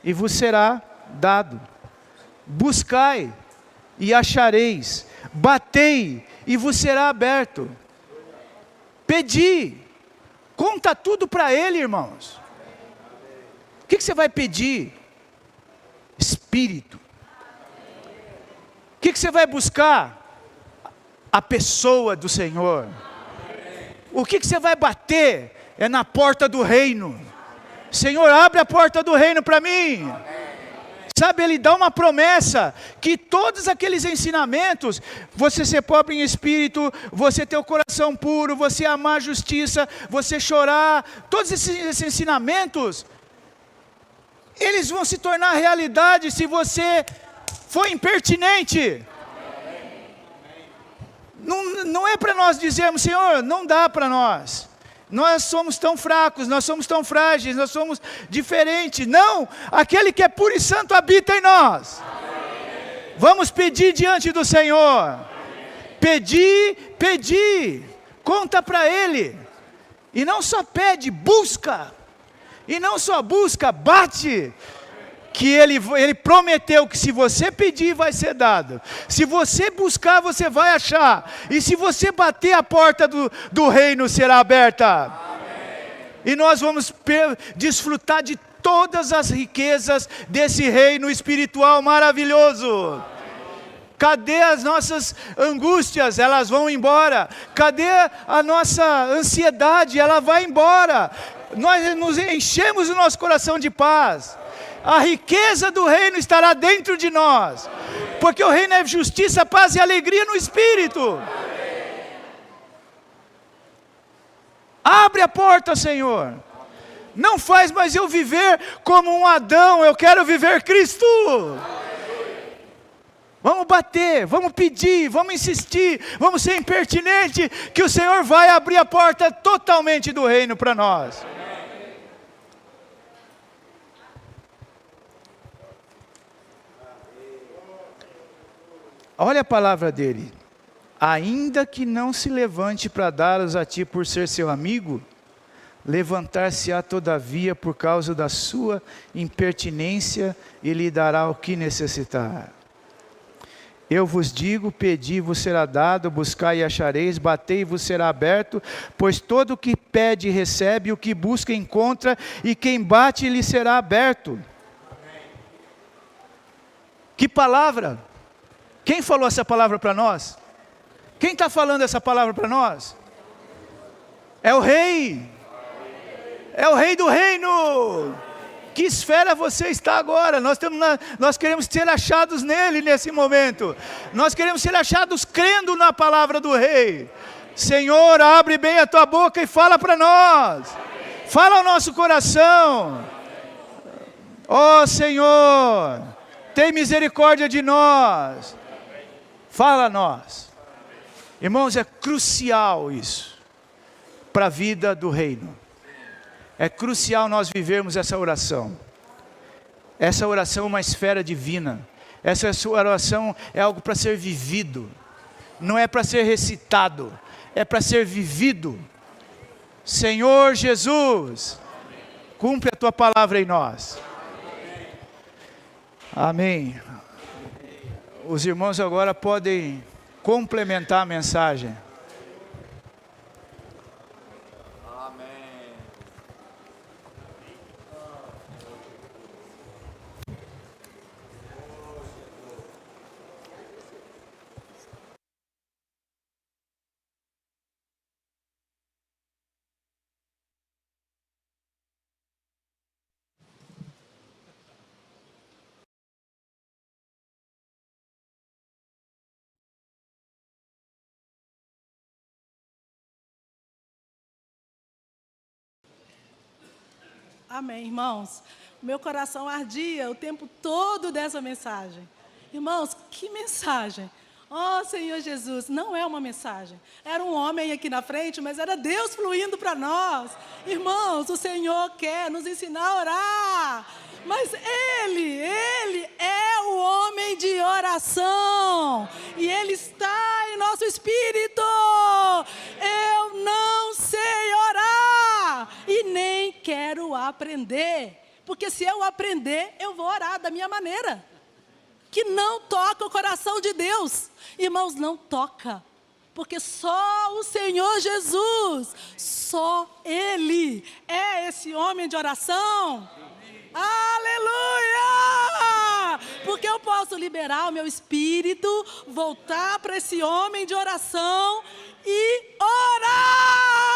e vos será dado, buscai, e achareis, batei, e vos será aberto. Pedi, conta tudo para Ele, irmãos. O que você vai pedir? Espírito. O que você vai buscar? A pessoa do Senhor. O que você vai bater? É na porta do reino. Senhor, abre a porta do reino para mim. Sabe, Ele dá uma promessa, que todos aqueles ensinamentos, você ser pobre em espírito, você ter o coração puro, você amar a justiça, você chorar, todos esses ensinamentos, eles vão se tornar realidade se você for impertinente. Não é para nós dizermos: Senhor, não dá para nós. Nós somos tão fracos, nós somos tão frágeis, nós somos diferentes. Não, aquele que é puro e santo habita em nós. Amém. Vamos pedir diante do Senhor. Pedir, conta para Ele. E não só pede, busca. E não só busca, bate. Que ele prometeu que se você pedir, vai ser dado. Se você buscar, você vai achar. E se você bater, a porta do reino será aberta. Amém. E nós vamos desfrutar de todas as riquezas desse reino espiritual maravilhoso. Amém. Cadê as nossas angústias? Elas vão embora. Cadê a nossa ansiedade? Ela vai embora. Nós nos enchemos o nosso coração de paz. A riqueza do reino estará dentro de nós, porque o reino é justiça, paz e alegria no Espírito. Abre a porta, Senhor. Não faz mais eu viver como um Adão, eu quero viver Cristo. Vamos bater, vamos pedir, vamos insistir, vamos ser impertinente, que o Senhor vai abrir a porta totalmente do reino para nós. Olha a palavra dele: ainda que não se levante para dar-os a ti por ser seu amigo, levantar-se-á todavia por causa da sua impertinência, e lhe dará o que necessitar. Eu vos digo, pedi e vos será dado, buscai e achareis, batei e vos será aberto, pois todo o que pede recebe, o que busca encontra, e quem bate lhe será aberto. Que palavra! Quem falou essa palavra para nós? Quem está falando essa palavra para nós? É o Rei. É o Rei do reino, que esfera você está agora? Nós queremos ser achados nele nesse momento. Nós queremos ser achados crendo na palavra do Rei. Senhor, abre bem a tua boca e fala para nós. Fala ao nosso coração. Ó Senhor, tem misericórdia de nós. Fala a nós. Irmãos, é crucial isso para a vida do reino. É crucial nós vivermos essa oração. Essa oração é uma esfera divina. Essa oração é algo para ser vivido. Não é para ser recitado, é para ser vivido. Senhor Jesus, cumpre a tua palavra em nós. Amém. Os irmãos agora podem complementar a mensagem. Amém, irmãos. Meu coração ardia o tempo todo dessa mensagem. Irmãos, que mensagem! Oh, Senhor Jesus, não é uma mensagem. Era um homem aqui na frente, mas era Deus fluindo para nós. Irmãos, o Senhor quer nos ensinar a orar. Mas Ele é o homem de oração. E Ele está em nosso espírito. Eu não sei orar e nem quero aprender. Porque se eu aprender, eu vou orar da minha maneira. Que não toca o coração de Deus. Irmãos, não toca. Porque só o Senhor Jesus, só Ele é esse homem de oração. Aleluia! Porque eu posso liberar o meu espírito, voltar para esse homem de oração e orar!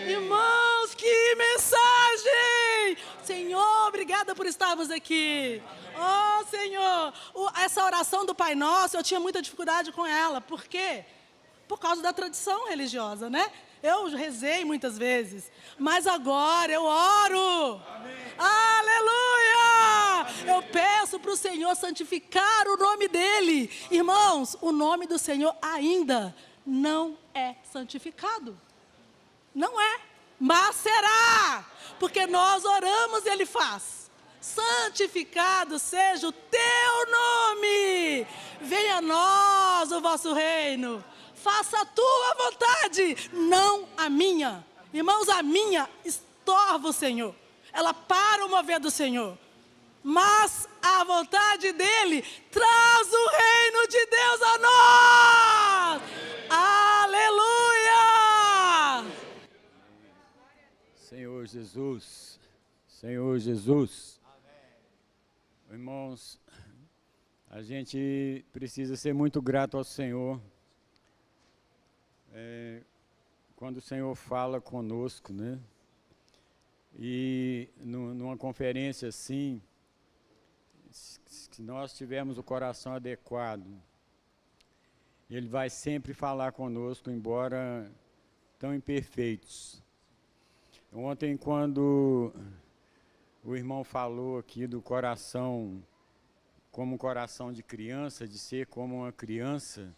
Irmãos, que mensagem! Senhor, obrigada por estarmos aqui. Oh, Senhor, essa oração do Pai Nosso, eu tinha muita dificuldade com ela. Por quê? Por causa da tradição religiosa, né? Eu rezei muitas vezes, mas agora eu oro. Amém. Aleluia! Eu peço para o Senhor santificar o nome dEle. Irmãos, o nome do Senhor ainda não é santificado. Não é, mas será. Porque nós oramos e Ele faz. Santificado seja o teu nome. Venha a nós o vosso reino. Faça a tua vontade, não a minha. Irmãos, a minha estorva o Senhor. Ela para o mover do Senhor. Mas a vontade dEle traz o reino de Deus a nós. Aleluia! Senhor Jesus, Senhor Jesus. Irmãos, a gente precisa ser muito grato ao Senhor. Quando o Senhor fala conosco, né? E numa conferência assim, se nós tivermos o coração adequado, Ele vai sempre falar conosco, embora tão imperfeitos. Ontem, quando o irmão falou aqui do coração, como um coração de criança, de ser como uma criança,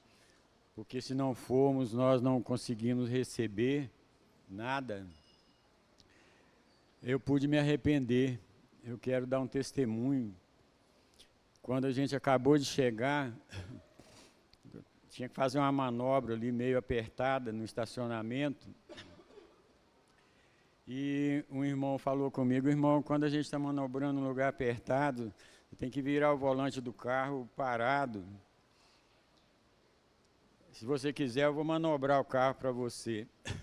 porque se não formos, nós não conseguimos receber nada. Eu pude me arrepender. Eu quero dar um testemunho. Quando a gente acabou de chegar, tinha que fazer uma manobra ali meio apertada no estacionamento. E um irmão falou comigo: irmão, quando a gente está manobrando num lugar apertado, tem que virar o volante do carro parado. Se você quiser, eu vou manobrar o carro para você. Eu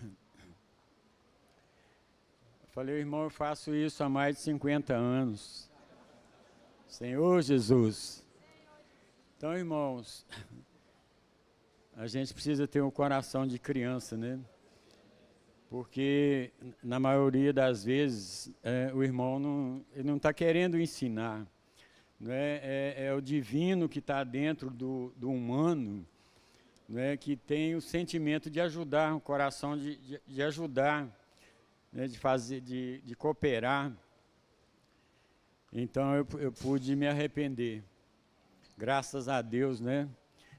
falei: irmão, eu faço isso há mais de 50 anos. Senhor Jesus. Então, irmãos, a gente precisa ter um coração de criança, né? porque na maioria das vezes o irmão não está querendo ensinar, né? É o divino que está dentro do humano, né? Que tem o sentimento de ajudar, o coração de ajudar, né? De fazer, de cooperar. Então eu pude me arrepender, graças a Deus, né?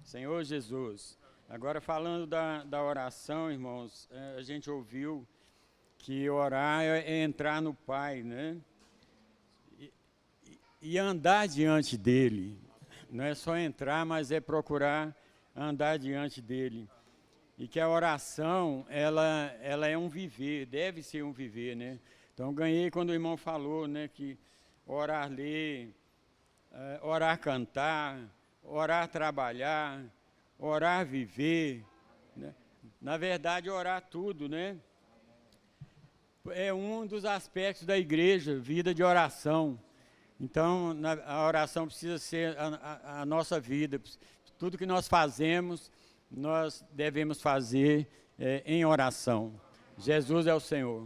Senhor Jesus. Agora, falando da oração, irmãos, a gente ouviu que orar é entrar no Pai, né? E andar diante dEle. Não é só entrar, mas é procurar andar diante dEle. E que a oração, ela é um viver, deve ser um viver, né? Então, ganhei quando o irmão falou, né, que orar ler, orar cantar, orar trabalhar, orar viver, né? Na verdade, orar tudo, né? É um dos aspectos da igreja, vida de oração. Então, a oração precisa ser a nossa vida. Tudo que nós fazemos, nós devemos fazer em oração. Jesus é o Senhor.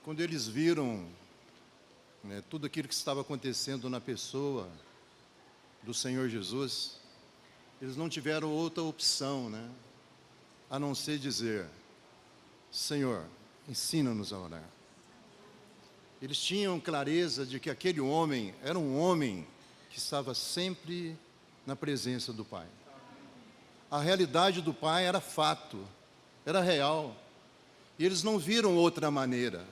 Quando eles viram, né, tudo aquilo que estava acontecendo na pessoa do Senhor Jesus, eles não tiveram outra opção, né, a não ser dizer: Senhor, ensina-nos a orar. Eles tinham clareza de que aquele homem era um homem que estava sempre na presença do Pai. A realidade do Pai era fato, era real. E eles não viram outra maneira.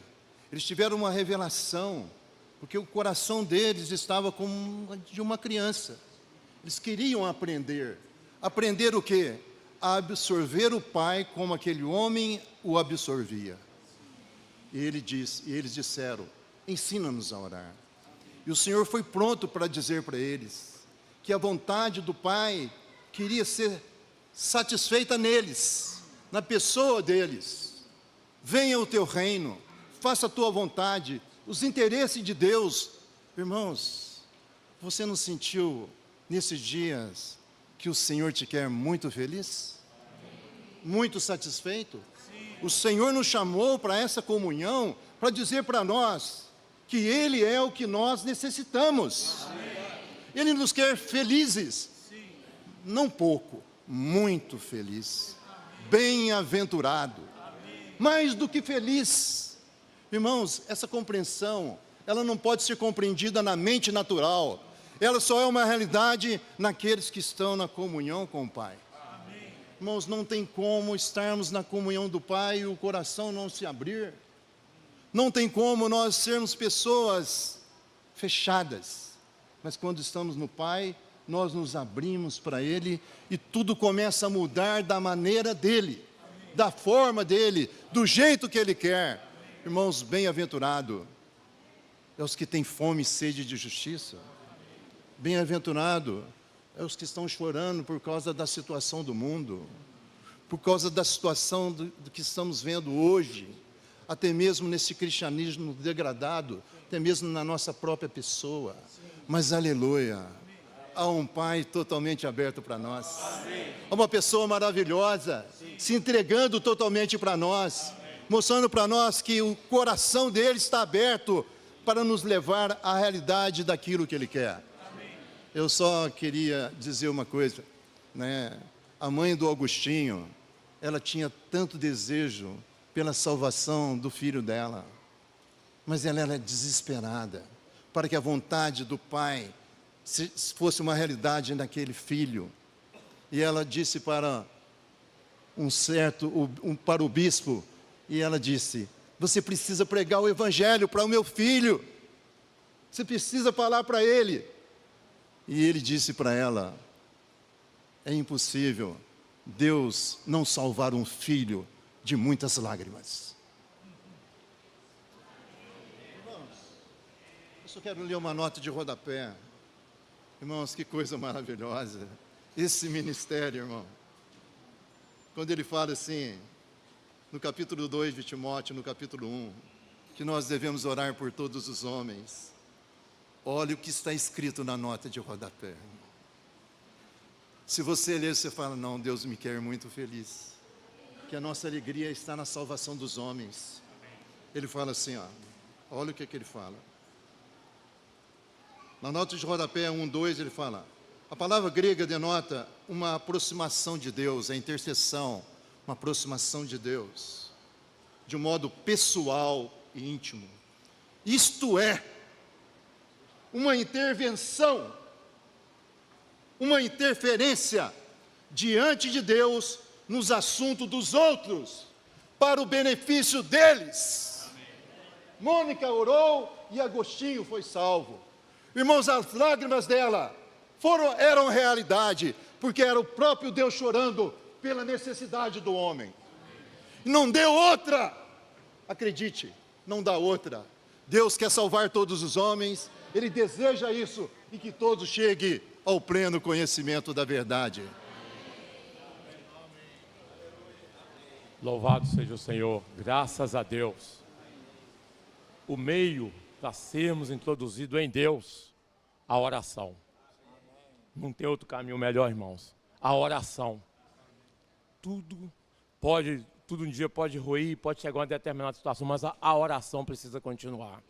Eles tiveram uma revelação, porque o coração deles estava como de uma criança. Eles queriam aprender. Aprender o quê? A absorver o Pai como aquele homem o absorvia. E eles disseram: ensina-nos a orar. E o Senhor foi pronto para dizer para eles que a vontade do Pai queria ser satisfeita neles, na pessoa deles. Venha o teu reino, faça a tua vontade, os interesses de Deus. Irmãos, você não sentiu nesses dias que o Senhor te quer muito feliz? Muito satisfeito? O Senhor nos chamou para essa comunhão, para dizer para nós que Ele é o que nós necessitamos. Ele nos quer felizes, não pouco, muito feliz, bem-aventurado, mais do que feliz. Irmãos, essa compreensão, ela não pode ser compreendida na mente natural, ela só é uma realidade naqueles que estão na comunhão com o Pai. Irmãos, não tem como estarmos na comunhão do Pai e o coração não se abrir. Não tem como nós sermos pessoas fechadas. Mas quando estamos no Pai, nós nos abrimos para Ele e tudo começa a mudar da maneira dEle, da forma dEle, do jeito que Ele quer. Irmãos, bem-aventurado é os que têm fome e sede de justiça. Bem-aventurado é os que estão chorando por causa da situação do mundo, por causa da situação do que estamos vendo hoje, até mesmo nesse cristianismo degradado, até mesmo na nossa própria pessoa. Mas, aleluia, há um Pai totalmente aberto para nós. Há uma pessoa maravilhosa, se entregando totalmente para nós, mostrando para nós que o coração dele está aberto para nos levar à realidade daquilo que Ele quer. Eu só queria dizer uma coisa, né? A mãe do Augustinho, ela tinha tanto desejo pela salvação do filho dela, mas ela era desesperada para que a vontade do Pai fosse uma realidade naquele filho. E ela disse para para o bispo, e ela disse: você precisa pregar o evangelho para o meu filho, você precisa falar para ele. E ele disse para ela: é impossível Deus não salvar um filho de muitas lágrimas. Irmãos, eu só quero ler uma nota de rodapé. Irmãos, que coisa maravilhosa esse ministério, irmão. Quando ele fala assim, no capítulo 2 de Timóteo, no capítulo 1, que nós devemos orar por todos os homens. Olha o que está escrito na nota de rodapé. Se você ler, você fala: não, Deus me quer muito feliz. que a nossa alegria está na salvação dos homens. Ele fala assim, ó, olha o que ele fala. Na nota de rodapé 1:2 ele fala, a palavra grega denota uma aproximação de Deus, a intercessão, uma aproximação de Deus, de um modo pessoal e íntimo. Isto é, uma intervenção, uma interferência diante de Deus nos assuntos dos outros, para o benefício deles. Mônica orou e Agostinho foi salvo. Irmãos, as lágrimas dela eram realidade, porque era o próprio Deus chorando pela necessidade do homem. Não deu outra, acredite, não dá outra. Deus quer salvar todos os homens, Ele deseja isso, e que todos cheguem ao pleno conhecimento da verdade. Louvado seja o Senhor, graças a Deus. O meio para sermos introduzidos em Deus, a oração. Não tem outro caminho melhor, irmãos. A oração. Tudo um dia pode ruir, pode chegar a uma determinada situação, mas a oração precisa continuar.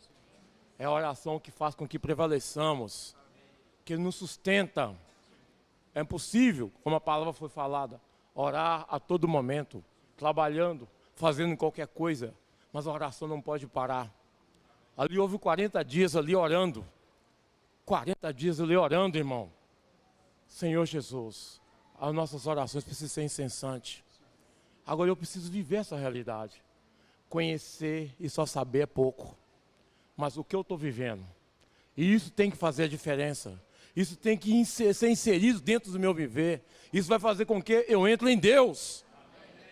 É a oração que faz com que prevaleçamos, que nos sustenta. É possível, como a palavra foi falada, orar a todo momento, trabalhando, fazendo qualquer coisa, mas a oração não pode parar. Ali houve 40 dias ali orando. 40 dias ali orando, irmão. Senhor Jesus, as nossas orações precisam ser incessantes. Agora eu preciso viver essa realidade. Conhecer e só saber é pouco. Mas o que eu estou vivendo? E isso tem que fazer a diferença. Isso tem que ser inserido dentro do meu viver. Isso vai fazer com que eu entre em Deus.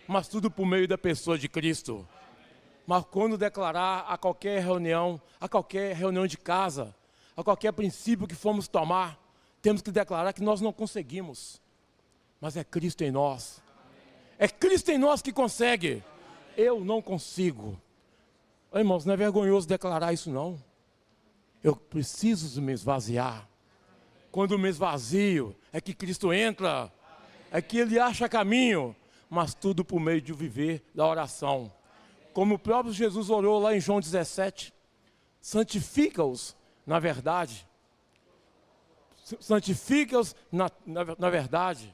Mas tudo por meio da pessoa de Cristo. Mas quando declarar a qualquer reunião de casa, a qualquer princípio que formos tomar, temos que declarar que nós não conseguimos. Mas é Cristo em nós. É Cristo em nós que consegue. Eu não consigo. Irmãos, não é vergonhoso declarar isso não. Eu preciso me esvaziar. Quando me esvazio, é que Cristo entra. É que Ele acha caminho. Mas tudo por meio de viver da oração. Como o próprio Jesus orou lá em João 17. Santifica-os na verdade. Santifica-os na verdade.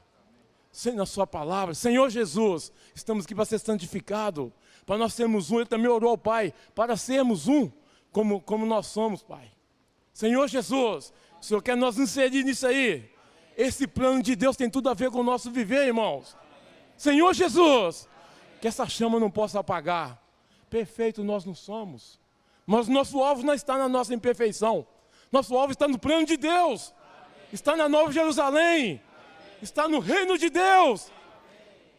Na sua palavra. Senhor Jesus, estamos aqui para ser santificado. Para nós sermos um. Ele também orou ao Pai. Para sermos um, como nós somos, Pai. Senhor Jesus, o Senhor quer nos inserir nisso aí. Esse plano de Deus tem tudo a ver com o nosso viver, irmãos. Senhor Jesus, que essa chama não possa apagar. Perfeito nós não somos. Mas nosso alvo não está na nossa imperfeição. Nosso alvo está no plano de Deus. Está na Nova Jerusalém. Está no reino de Deus.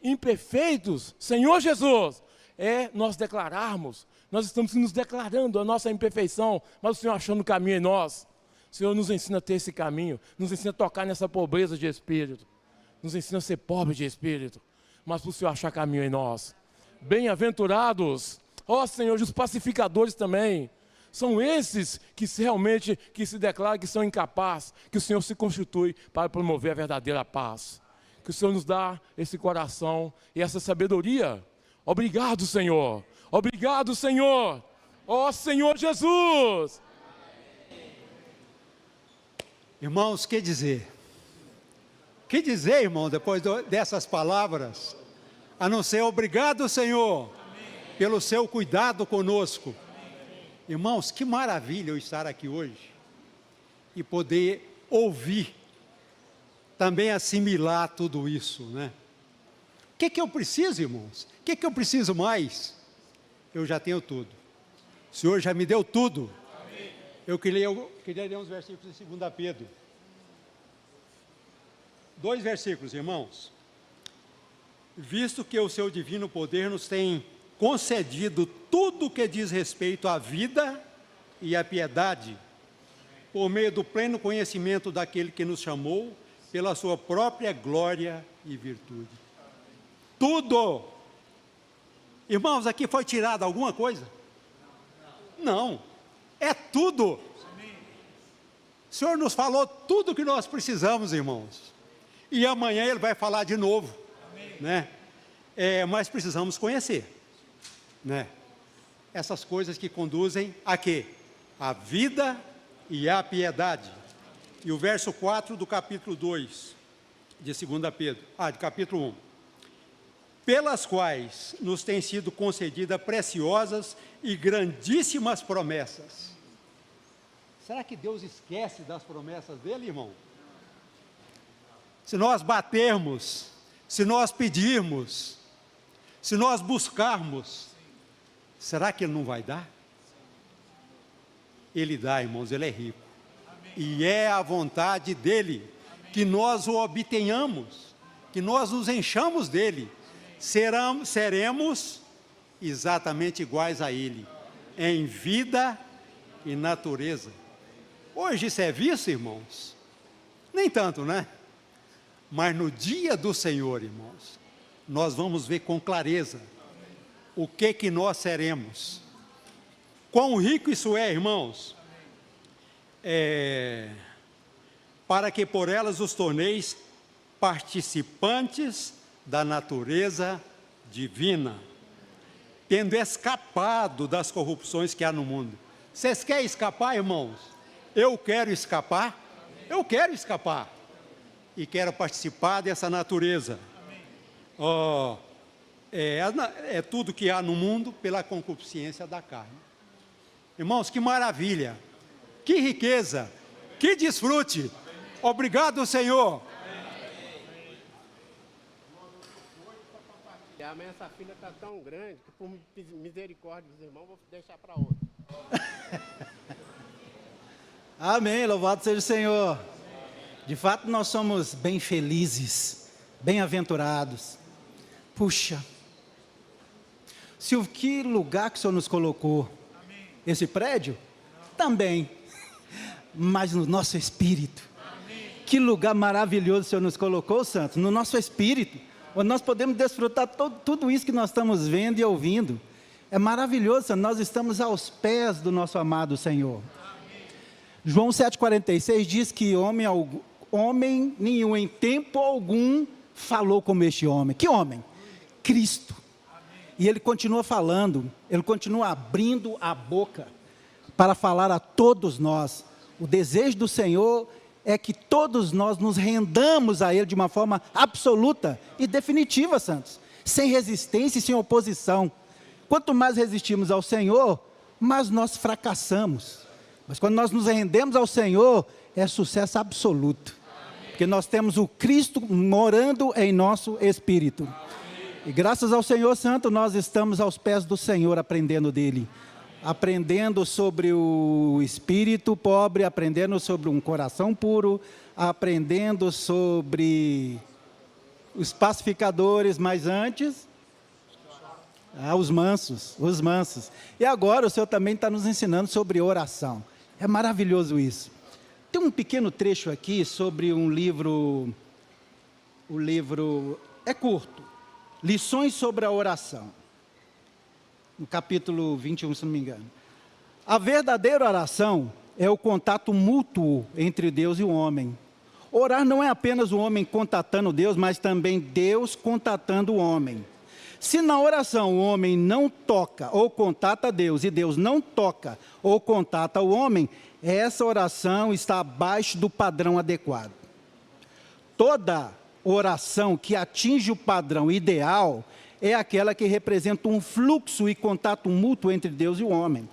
Imperfeitos, Senhor Jesus, é nós declararmos. Nós estamos nos declarando a nossa imperfeição, mas o Senhor achando o caminho em nós. O Senhor nos ensina a ter esse caminho, nos ensina a tocar nessa pobreza de espírito. Nos ensina a ser pobre de espírito. Mas para o Senhor achar caminho em nós. Bem-aventurados, ó Senhor, os pacificadores também. São esses que realmente se declaram que são incapazes, que o Senhor se constitui para promover a verdadeira paz. Que o Senhor nos dá esse coração e essa sabedoria. Obrigado, Senhor. Obrigado, Senhor. Ó Senhor Jesus. Irmãos, que dizer? Que dizer, irmão, depois dessas palavras? A não ser obrigado, Senhor, pelo seu cuidado conosco. Irmãos, que maravilha eu estar aqui hoje e poder ouvir, também assimilar tudo isso, né? O que eu preciso, irmãos? O que eu preciso mais? Eu já tenho tudo. O Senhor já me deu tudo. Amém. Eu queria ler uns versículos de 2 Pedro. 2 versículos, irmãos. Visto que o seu divino poder nos tem concedido tudo que diz respeito à vida e à piedade, por meio do pleno conhecimento daquele que nos chamou, pela sua própria glória e virtude. Tudo! Irmãos, aqui foi tirado alguma coisa? Não, é tudo. O Senhor nos falou tudo o que nós precisamos, irmãos. E amanhã Ele vai falar de novo, né? mas precisamos conhecer, né? Essas coisas que conduzem a quê? A vida e a piedade. E o verso 4 do capítulo 2 de 2 Pedro, de capítulo 1. Pelas quais nos têm sido concedidas preciosas e grandíssimas promessas. Será que Deus esquece das promessas dele, irmão? Se nós batermos, se nós pedirmos, se nós buscarmos, será que Ele não vai dar? Ele dá, irmãos, Ele é rico. E é a vontade dEle que nós o obtenhamos, que nós nos enchamos dEle. Seremos exatamente iguais a Ele, em vida e natureza. Hoje isso é visto, irmãos? Nem tanto, né? Mas no dia do Senhor, irmãos, nós vamos ver com clareza o que nós seremos. Quão rico isso é, irmãos? Para que por elas os torneis participantes da natureza divina, tendo escapado das corrupções que há no mundo. Vocês querem escapar, irmãos? Eu quero escapar. Eu quero escapar. E quero participar dessa natureza. É tudo que há no mundo pela concupiscência da carne. Irmãos, que maravilha, que riqueza, que desfrute. Obrigado, Senhor. Mas essa filha está tão grande que, por misericórdia dos irmãos, vou deixar para outra. Amém, louvado seja o Senhor. De fato, nós somos bem felizes, bem-aventurados. Puxa, Silvio, que lugar que o Senhor nos colocou? Esse prédio? Também, mas no nosso espírito. Que lugar maravilhoso o Senhor nos colocou, Santos, no nosso espírito, onde nós podemos desfrutar tudo isso que nós estamos vendo e ouvindo. É maravilhoso, Santos, nós estamos aos pés do nosso amado Senhor. João 7,46 diz que homem nenhum em tempo algum falou como este homem. Que homem? Cristo. E ele continua falando, ele continua abrindo a boca para falar a todos nós. O desejo do Senhor é que todos nós nos rendamos a Ele de uma forma absoluta e definitiva, santos, sem resistência e sem oposição. Quanto mais resistimos ao Senhor, mais nós fracassamos. Mas quando nós nos rendemos ao Senhor, é sucesso absoluto. Porque nós temos o Cristo morando em nosso espírito. E graças ao Senhor Santo, nós estamos aos pés do Senhor, aprendendo dEle. Aprendendo sobre o espírito pobre, aprendendo sobre um coração puro, aprendendo sobre os pacificadores, mas antes, os mansos. E agora o Senhor também está nos ensinando sobre oração. É maravilhoso isso. Tem um pequeno trecho aqui sobre um livro, o livro é curto, Lições sobre a Oração, no capítulo 21, se não me engano. A verdadeira oração é o contato mútuo entre Deus e o homem. Orar não é apenas o homem contatando Deus, mas também Deus contatando o homem. Se na oração o homem não toca ou contata Deus, e Deus não toca ou contata o homem, essa oração está abaixo do padrão adequado. Toda oração que atinge o padrão ideal é aquela que representa um fluxo e contato mútuo entre Deus e o homem.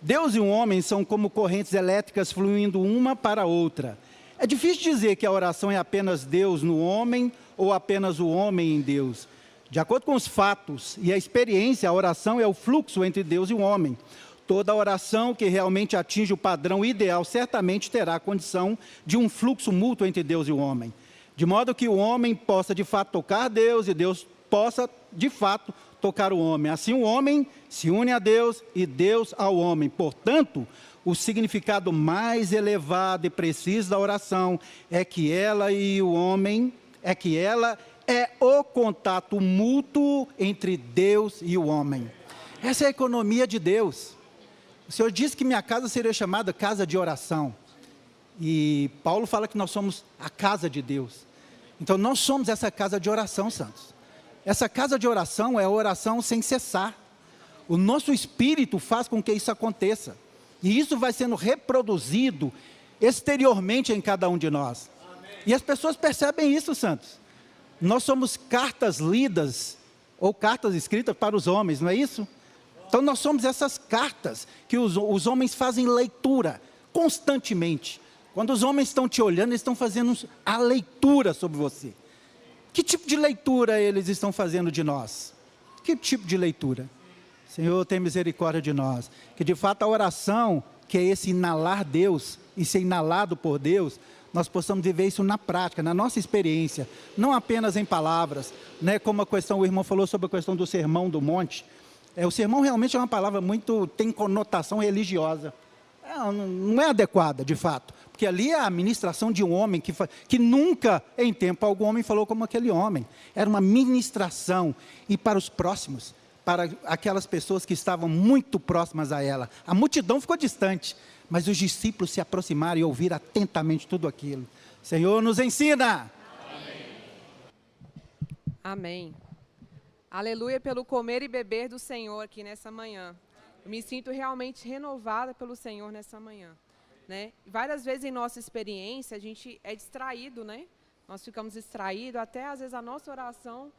Deus e o homem são como correntes elétricas fluindo uma para a outra. É difícil dizer que a oração é apenas Deus no homem ou apenas o homem em Deus. De acordo com os fatos e a experiência, a oração é o fluxo entre Deus e o homem. Toda oração que realmente atinge o padrão ideal certamente terá a condição de um fluxo mútuo entre Deus e o homem. De modo que o homem possa de fato tocar Deus e Deus possa de fato tocar o homem. Assim o homem se une a Deus e Deus ao homem. Portanto, o significado mais elevado e preciso da oração é que ela e o homem, é o contato mútuo entre Deus e o homem. Essa é a economia de Deus. O Senhor disse que minha casa seria chamada casa de oração. E Paulo fala que nós somos a casa de Deus. Então nós somos essa casa de oração, santos. Essa casa de oração é a oração sem cessar. O nosso espírito faz com que isso aconteça. E isso vai sendo reproduzido exteriormente em cada um de nós. E as pessoas percebem isso, santos. Nós somos cartas lidas, ou cartas escritas para os homens, não é isso? Então nós somos essas cartas que os homens fazem leitura constantemente. Quando os homens estão te olhando, eles estão fazendo a leitura sobre você. Que tipo de leitura eles estão fazendo de nós? Que tipo de leitura? Senhor, tem misericórdia de nós. Que de fato a oração, que é esse inalar Deus e ser inalado por Deus, nós possamos viver isso na prática, na nossa experiência, não apenas em palavras, né? Como o irmão falou sobre a questão do sermão do monte. O sermão realmente é uma palavra tem conotação religiosa. Não é adequada, de fato, porque ali é a ministração de um homem que nunca, em tempo algum, homem falou como aquele homem. Era uma ministração, e para os próximos, para aquelas pessoas que estavam muito próximas a ela. A multidão ficou distante, mas os discípulos se aproximaram e ouviram atentamente tudo aquilo. Senhor, nos ensina! Amém. Aleluia pelo comer e beber do Senhor aqui nessa manhã. Eu me sinto realmente renovada pelo Senhor nessa manhã, né? Várias vezes em nossa experiência a gente é distraído, né? Nós ficamos distraídos, até às vezes a nossa oração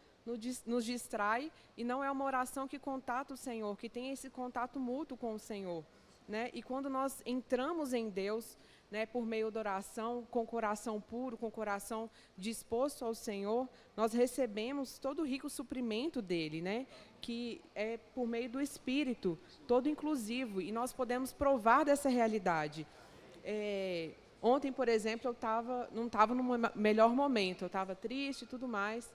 nos distrai, e não é uma oração que contata o Senhor, que tem esse contato mútuo com o Senhor, né? E quando nós entramos em Deus, né, por meio da oração, com coração puro, com coração disposto ao Senhor, nós recebemos todo o rico suprimento dele, né, que é por meio do Espírito, todo inclusivo, e nós podemos provar dessa realidade. Ontem, por exemplo, não estava no melhor momento, eu estava triste e tudo mais,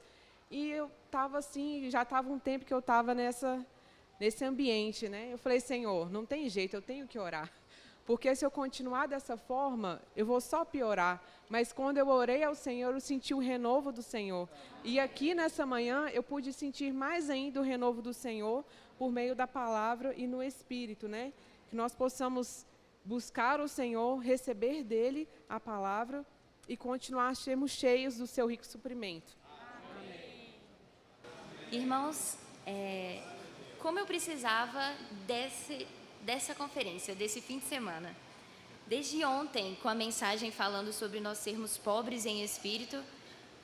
e eu estava assim, já estava um tempo que eu estava nesse ambiente, né? Eu falei, Senhor, não tem jeito, eu tenho que orar. Porque se eu continuar dessa forma, eu vou só piorar. Mas quando eu orei ao Senhor, eu senti o renovo do Senhor. E aqui nessa manhã, eu pude sentir mais ainda o renovo do Senhor por meio da palavra e no Espírito, né? Que nós possamos buscar o Senhor, receber dele a palavra e continuar a sermos cheios do seu rico suprimento. Amém. Irmãos, como eu precisava dessa conferência, desse fim de semana. Desde ontem, com a mensagem falando sobre nós sermos pobres em espírito,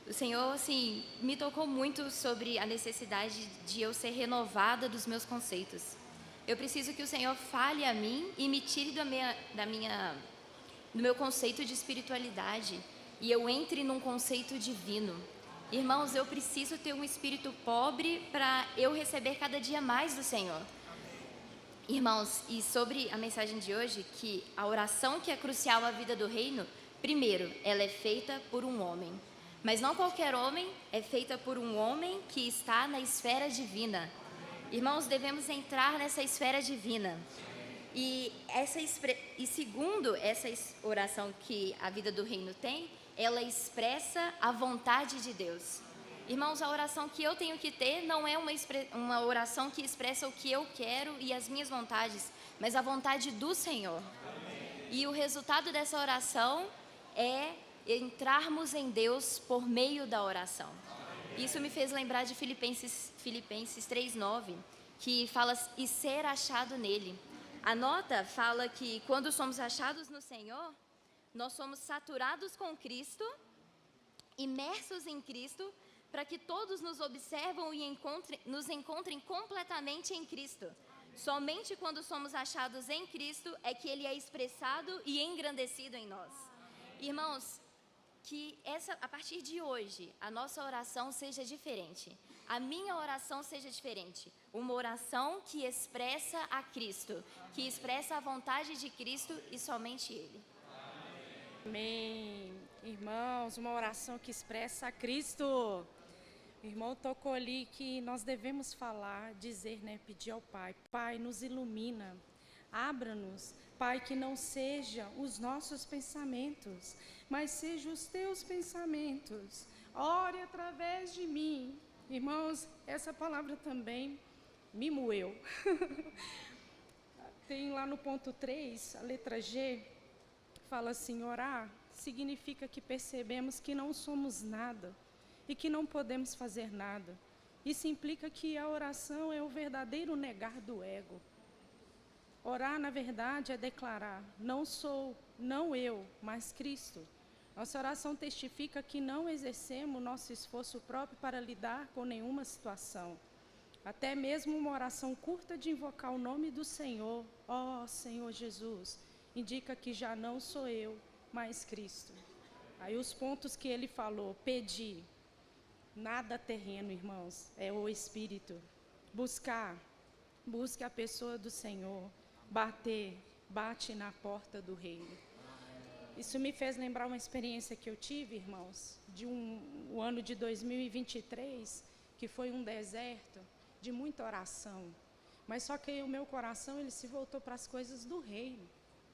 o Senhor, assim, me tocou muito sobre a necessidade de eu ser renovada dos meus conceitos. Eu preciso que o Senhor fale a mim e me tire do meu conceito de espiritualidade e eu entre num conceito divino. Irmãos, eu preciso ter um espírito pobre para eu receber cada dia mais do Senhor. Irmãos, e sobre a mensagem de hoje, que a oração que é crucial à vida do reino, primeiro, ela é feita por um homem. Mas não qualquer homem, é feita por um homem que está na esfera divina. Irmãos, devemos entrar nessa esfera divina. E segundo essa oração que a vida do reino tem, ela expressa a vontade de Deus. Irmãos, a oração que eu tenho que ter não é uma oração que expressa o que eu quero e as minhas vontades, mas a vontade do Senhor. Amém. E o resultado dessa oração é entrarmos em Deus por meio da oração. Amém. Isso me fez lembrar de Filipenses 3:9, que fala, e ser achado nele. A nota fala que quando somos achados no Senhor, nós somos saturados com Cristo, imersos em Cristo, para que todos nos observam e nos encontrem completamente em Cristo. Somente quando somos achados em Cristo é que Ele é expressado e engrandecido em nós. Irmãos, que a partir de hoje, a nossa oração seja diferente. A minha oração seja diferente. Uma oração que expressa a Cristo, que expressa a vontade de Cristo e somente Ele. Amém. Irmãos, uma oração que expressa a Cristo. O irmão tocou ali que nós devemos falar, dizer, né, pedir ao Pai. Pai, nos ilumina, abra-nos. Pai, que não sejam os nossos pensamentos, mas sejam os teus pensamentos. Ore através de mim. Irmãos, essa palavra também me moeu. Tem lá no ponto 3, a letra G, fala assim, orar significa que percebemos que não somos nada e que não podemos fazer nada. Isso implica que a oração é o verdadeiro negar do ego. Orar, na verdade, é declarar: não sou, não eu, mas Cristo. Nossa oração testifica que não exercemos nosso esforço próprio para lidar com nenhuma situação. Até mesmo uma oração curta de invocar o nome do Senhor, ó Senhor Jesus, indica que já não sou eu, mas Cristo. Aí os pontos que ele falou: pedir, nada terreno, irmãos, é o Espírito. Buscar, busque a pessoa do Senhor. Bater, bate na porta do reino. Isso me fez lembrar uma experiência que eu tive, irmãos, de o ano de 2023, que foi um deserto de muita oração. Mas só que o meu coração, ele se voltou para as coisas do reino,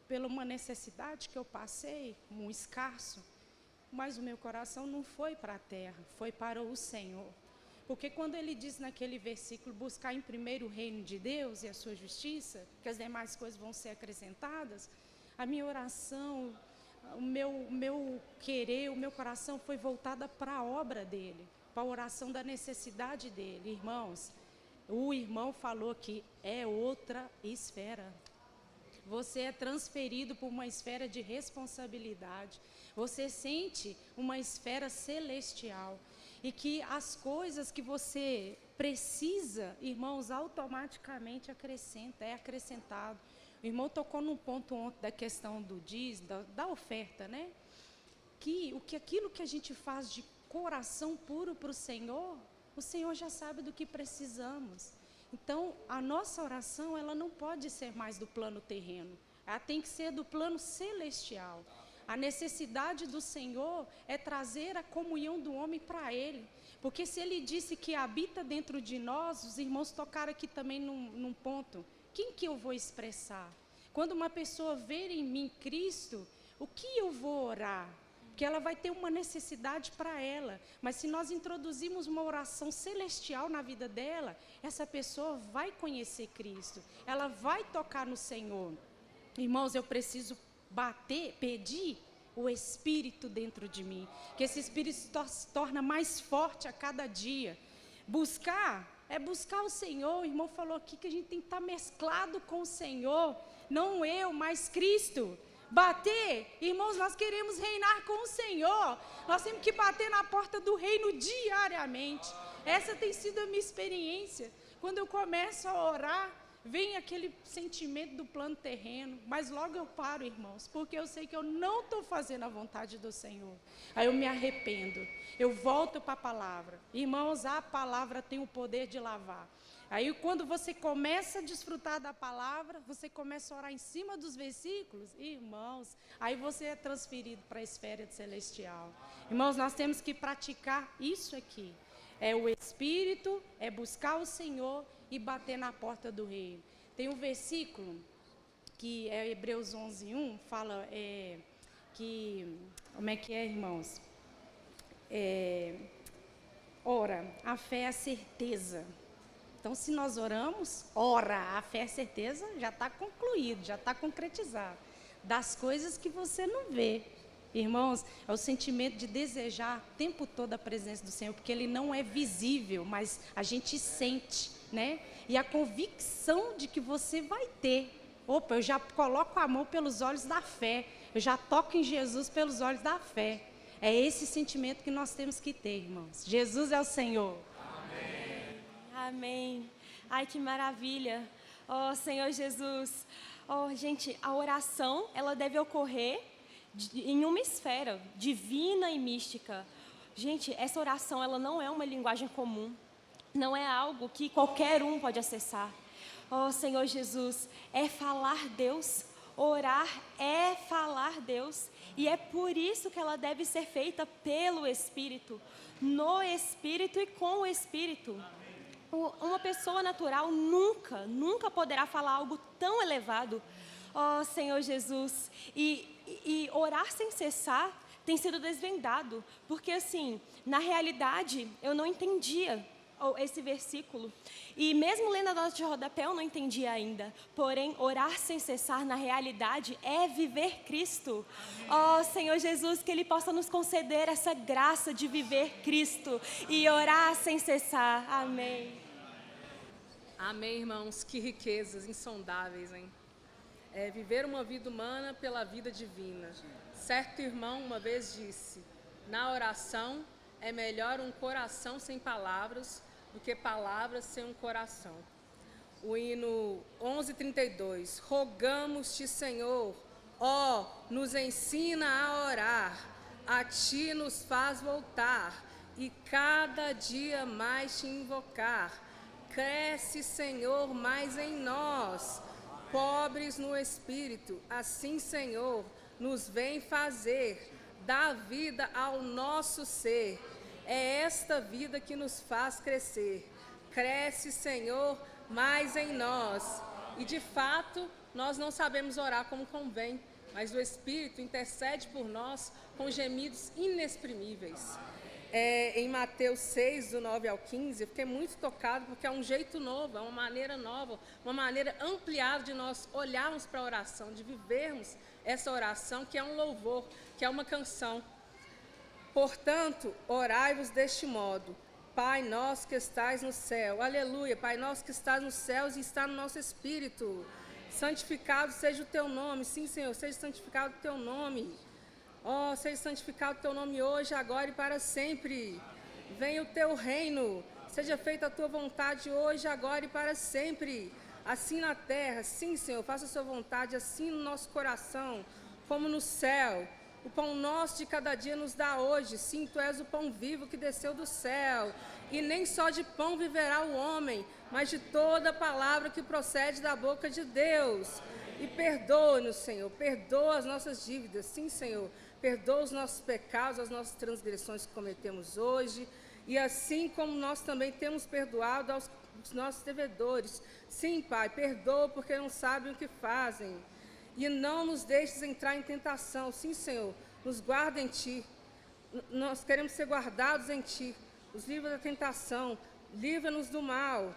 pela uma necessidade que eu passei, um escasso. Mas o meu coração não foi para a terra, foi para o Senhor. Porque quando ele diz naquele versículo, buscar em primeiro o reino de Deus e a sua justiça, que as demais coisas vão ser acrescentadas, a minha oração, o meu querer, o meu coração foi voltada para a obra dele, para a oração da necessidade dele. Irmãos, o irmão falou que é outra esfera. Você é transferido por uma esfera de responsabilidade. Você sente uma esfera celestial. E que as coisas que você precisa, irmãos, automaticamente é acrescentado. O irmão tocou num ponto ontem da questão do dízimo, da oferta, né? Que aquilo que a gente faz de coração puro para o Senhor já sabe do que precisamos. Então, a nossa oração, ela não pode ser mais do plano terreno. Ela tem que ser do plano celestial. A necessidade do Senhor é trazer a comunhão do homem para Ele. Porque se Ele disse que habita dentro de nós, os irmãos tocaram aqui também num ponto. Quem que eu vou expressar? Quando uma pessoa ver em mim Cristo, o que eu vou orar? Porque ela vai ter uma necessidade para ela. Mas se nós introduzirmos uma oração celestial na vida dela, essa pessoa vai conhecer Cristo. Ela vai tocar no Senhor. Irmãos, eu preciso pedir o Espírito dentro de mim, que esse Espírito se torna mais forte a cada dia. Buscar o Senhor. O irmão falou aqui que a gente tem que estar mesclado com o Senhor, não eu, mas Cristo. Bater, irmãos, nós queremos reinar com o Senhor, nós temos que bater na porta do reino diariamente. Essa tem sido a minha experiência. Quando eu começo a orar, vem aquele sentimento do plano terreno, mas logo eu paro, irmãos, porque eu sei que eu não estou fazendo a vontade do Senhor. Aí eu me arrependo, eu volto para a palavra. Irmãos, a palavra tem o poder de lavar. Aí quando você começa a desfrutar da palavra, você começa a orar em cima dos versículos, irmãos, aí você é transferido para a esfera celestial. Irmãos, nós temos que praticar isso aqui. É o Espírito, é buscar o Senhor e bater na porta do reino. Tem um versículo que é Hebreus 11:1, fala que, como é que é, irmãos? Ora, a fé é a certeza. Então, se nós oramos, a fé é a certeza, já está concluído, já está concretizado. Das coisas que você não vê. Irmãos, é o sentimento de desejar o tempo todo a presença do Senhor, porque Ele não é visível, mas a gente sente, né? E a convicção de que você vai ter. Opa, eu já coloco a mão pelos olhos da fé, eu já toco em Jesus pelos olhos da fé. É esse sentimento que nós temos que ter, irmãos. Jesus é o Senhor. Amém. Amém. Ai, que maravilha. Oh, Senhor Jesus. Oh, gente, a oração, ela deve ocorrer em uma esfera divina e mística. Gente, essa oração, ela não é uma linguagem comum. Não é algo que qualquer um pode acessar. Oh, Senhor Jesus, é falar Deus. Orar é falar Deus. E é por isso que ela deve ser feita pelo Espírito. No Espírito e com o Espírito. Uma pessoa natural nunca poderá falar algo tão elevado. Oh, Senhor Jesus. E orar sem cessar tem sido desvendado. Porque, assim, na realidade, eu não entendia esse versículo. E mesmo lendo a nota de rodapé, eu não entendi ainda. Porém, orar sem cessar, na realidade, é viver Cristo. Ó Senhor Jesus, que Ele possa nos conceder essa graça de viver Cristo e orar sem cessar. Amém. Amém, irmãos. Que riquezas insondáveis, hein? Viver uma vida humana pela vida divina. Certo irmão uma vez disse: na oração é melhor um coração sem palavras do que palavras sem um coração. O hino 1132. Rogamos-te, Senhor, ó, nos ensina a orar, a ti nos faz voltar e cada dia mais te invocar. Cresce, Senhor, mais em nós, pobres no espírito, assim, Senhor, nos vem fazer, dá vida ao nosso ser. É esta vida que nos faz crescer. Cresce, Senhor, mais em nós. E de fato, nós não sabemos orar como convém, mas o Espírito intercede por nós com gemidos inexprimíveis. Em Mateus 6, do 9 ao 15, eu fiquei muito tocado, porque é um jeito novo, é uma maneira nova, uma maneira ampliada de nós olharmos para a oração, de vivermos essa oração, que é um louvor, que é uma canção. Portanto, orai-vos deste modo: Pai nosso que estais no céu, aleluia, Pai nosso que estás nos céus e está no nosso espírito, santificado seja o teu nome. Sim, Senhor, seja santificado o teu nome. Ó, seja santificado o teu nome hoje, agora e para sempre. Venha o teu reino, seja feita a tua vontade hoje, agora e para sempre. Assim na terra, sim, Senhor, faça a sua vontade, assim no nosso coração, como no céu. O pão nosso de cada dia nos dá hoje. Sim, tu és o pão vivo que desceu do céu. E nem só de pão viverá o homem, mas de toda palavra que procede da boca de Deus. E perdoa-nos, Senhor, perdoa as nossas dívidas. Sim, Senhor, perdoa os nossos pecados, as nossas transgressões que cometemos hoje. E assim como nós também temos perdoado aos nossos devedores. Sim, Pai, perdoa porque não sabem o que fazem. E não nos deixes entrar em tentação. Sim, Senhor, nos guarda em Ti. Nós queremos ser guardados em Ti. Nos livra da tentação. Livra-nos do mal.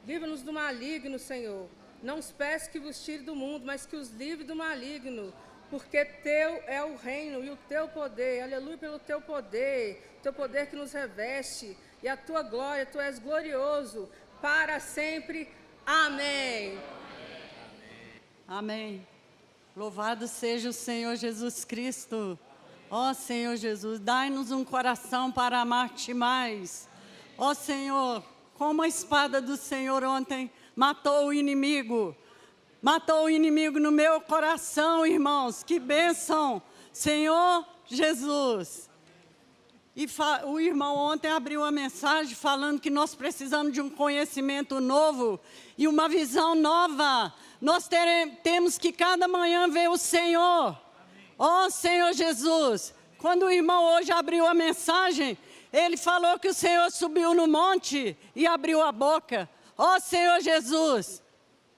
Livra-nos do maligno, Senhor. Não os peço que vos tire do mundo, mas que os livre do maligno. Porque Teu é o reino e o Teu poder. Aleluia pelo Teu poder. Teu poder que nos reveste. E a Tua glória, Tu és glorioso. Para sempre. Amém. Amém. Louvado seja o Senhor Jesus Cristo. Ó Senhor Jesus, dai-nos um coração para amar-te mais. Ó Senhor, como a espada do Senhor ontem matou o inimigo no meu coração, irmãos. Que bênção, Senhor Jesus. E o irmão ontem abriu uma mensagem falando que nós precisamos de um conhecimento novo e uma visão nova. Nós temos que cada manhã ver o Senhor. Ó Senhor Jesus, quando o irmão hoje abriu a mensagem, ele falou que o Senhor subiu no monte e abriu a boca. Ó Senhor Jesus,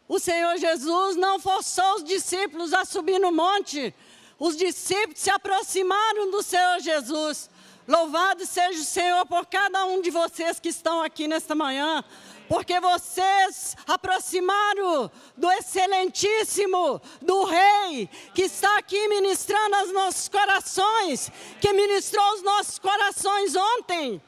o Senhor Jesus não forçou os discípulos a subir no monte. Os discípulos se aproximaram do Senhor Jesus. Louvado seja o Senhor por cada um de vocês que estão aqui nesta manhã, porque vocês aproximaram do excelentíssimo, do Rei, que está aqui ministrando aos nossos corações, que ministrou os nossos corações ontem.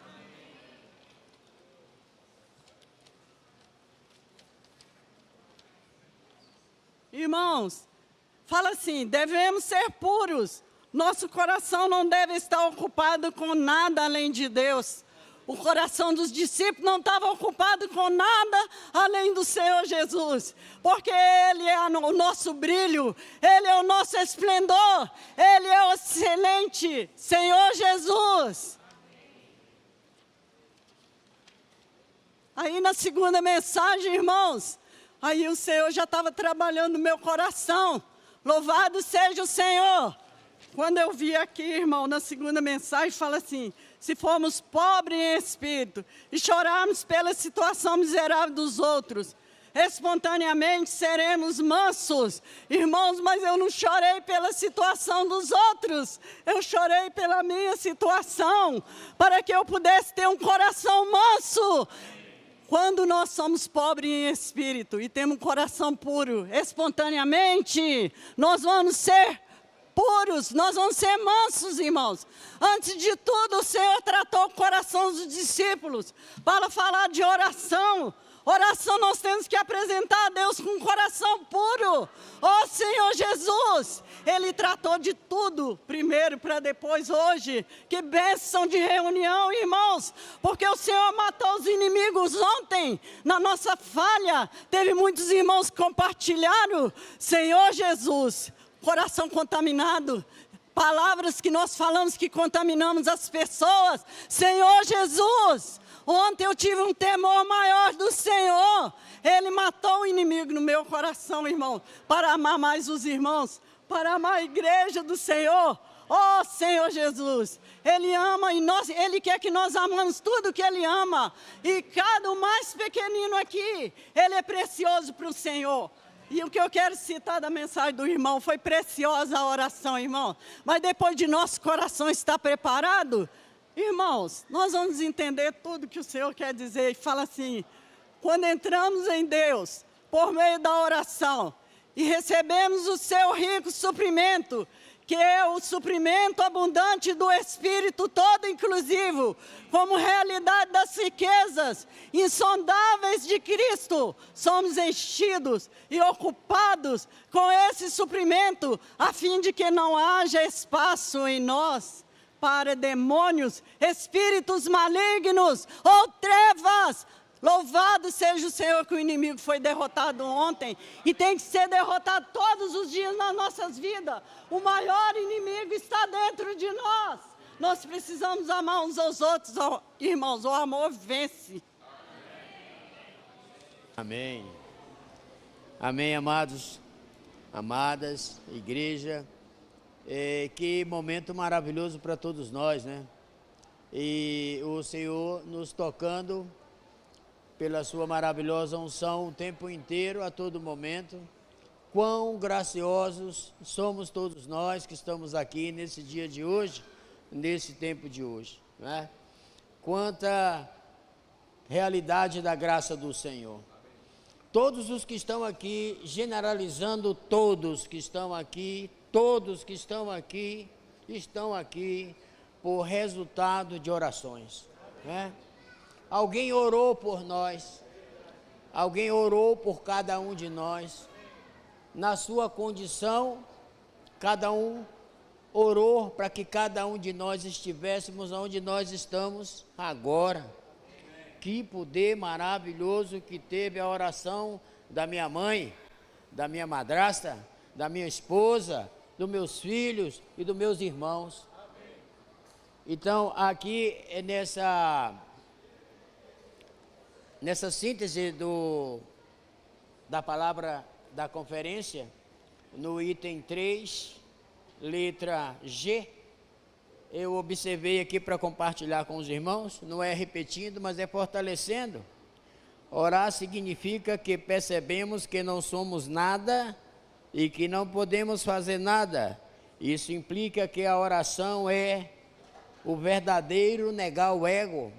Irmãos, fala assim, devemos ser puros. Nosso coração não deve estar ocupado com nada além de Deus. O coração dos discípulos não estava ocupado com nada além do Senhor Jesus. Porque Ele é o nosso brilho, Ele é o nosso esplendor, Ele é o excelente Senhor Jesus. Aí na segunda mensagem, irmãos, aí o Senhor já estava trabalhando no meu coração. Louvado seja o Senhor. Quando eu vi aqui, irmão, na segunda mensagem, fala assim, se formos pobres em espírito e chorarmos pela situação miserável dos outros, espontaneamente seremos mansos. Irmãos, mas eu não chorei pela situação dos outros, eu chorei pela minha situação, para que eu pudesse ter um coração manso, Quando nós somos pobres em espírito e temos um coração puro, espontaneamente, nós vamos ser puros, nós vamos ser mansos, irmãos. Antes de tudo, o Senhor tratou o coração dos discípulos para falar de oração. Oração nós temos que apresentar a Deus com um coração puro. Ó Senhor Jesus, Ele tratou de tudo primeiro para depois hoje. Que bênção de reunião, irmãos, porque o Senhor matou os inimigos ontem, na nossa falha. Teve muitos irmãos que compartilharam. Senhor Jesus, coração contaminado, palavras que nós falamos que contaminamos as pessoas. Senhor Jesus, ontem eu tive um temor maior do Senhor. Ele matou o inimigo no meu coração, irmão, para amar mais os irmãos, para amar a igreja do Senhor. Oh, Senhor Jesus, Ele ama e Ele quer que nós amamos tudo que Ele ama. E cada o mais pequenino aqui, ele é precioso para o Senhor. E o que eu quero citar da mensagem do irmão, foi preciosa a oração, irmão. Mas depois de nosso coração estar preparado, irmãos, nós vamos entender tudo que o Senhor quer dizer. E fala assim, quando entramos em Deus, por meio da oração, e recebemos o seu rico suprimento, que é o suprimento abundante do Espírito todo inclusivo, como realidade das riquezas insondáveis de Cristo, somos enchidos e ocupados com esse suprimento, a fim de que não haja espaço em nós para demônios, espíritos malignos ou trevas. Louvado seja o Senhor que o inimigo foi derrotado ontem e tem que ser derrotado todos os dias nas nossas vidas. O maior inimigo está dentro de nós. Nós precisamos amar uns aos outros, irmãos. O amor vence. Amém. Amém, amados, amadas, igreja. Que momento maravilhoso para todos nós, né? E o Senhor nos tocando pela sua maravilhosa unção o tempo inteiro, a todo momento. Quão graciosos somos todos nós que estamos aqui nesse dia de hoje, nesse tempo de hoje, né? Quanta realidade da graça do Senhor. Todos os que estão aqui, generalizando todos que estão aqui, estão aqui por resultado de orações, né? Alguém orou por nós, alguém orou por cada um de nós, na sua condição, cada um orou para que cada um de nós estivéssemos onde nós estamos agora. Que poder maravilhoso que teve a oração da minha mãe, da minha madrasta, da minha esposa, dos meus filhos e dos meus irmãos. Então, aqui nessa síntese da palavra da conferência, no item 3, letra G, eu observei aqui para compartilhar com os irmãos, não é repetindo, mas é fortalecendo. Orar significa que percebemos que não somos nada e que não podemos fazer nada. Isso implica que a oração é o verdadeiro negar o ego.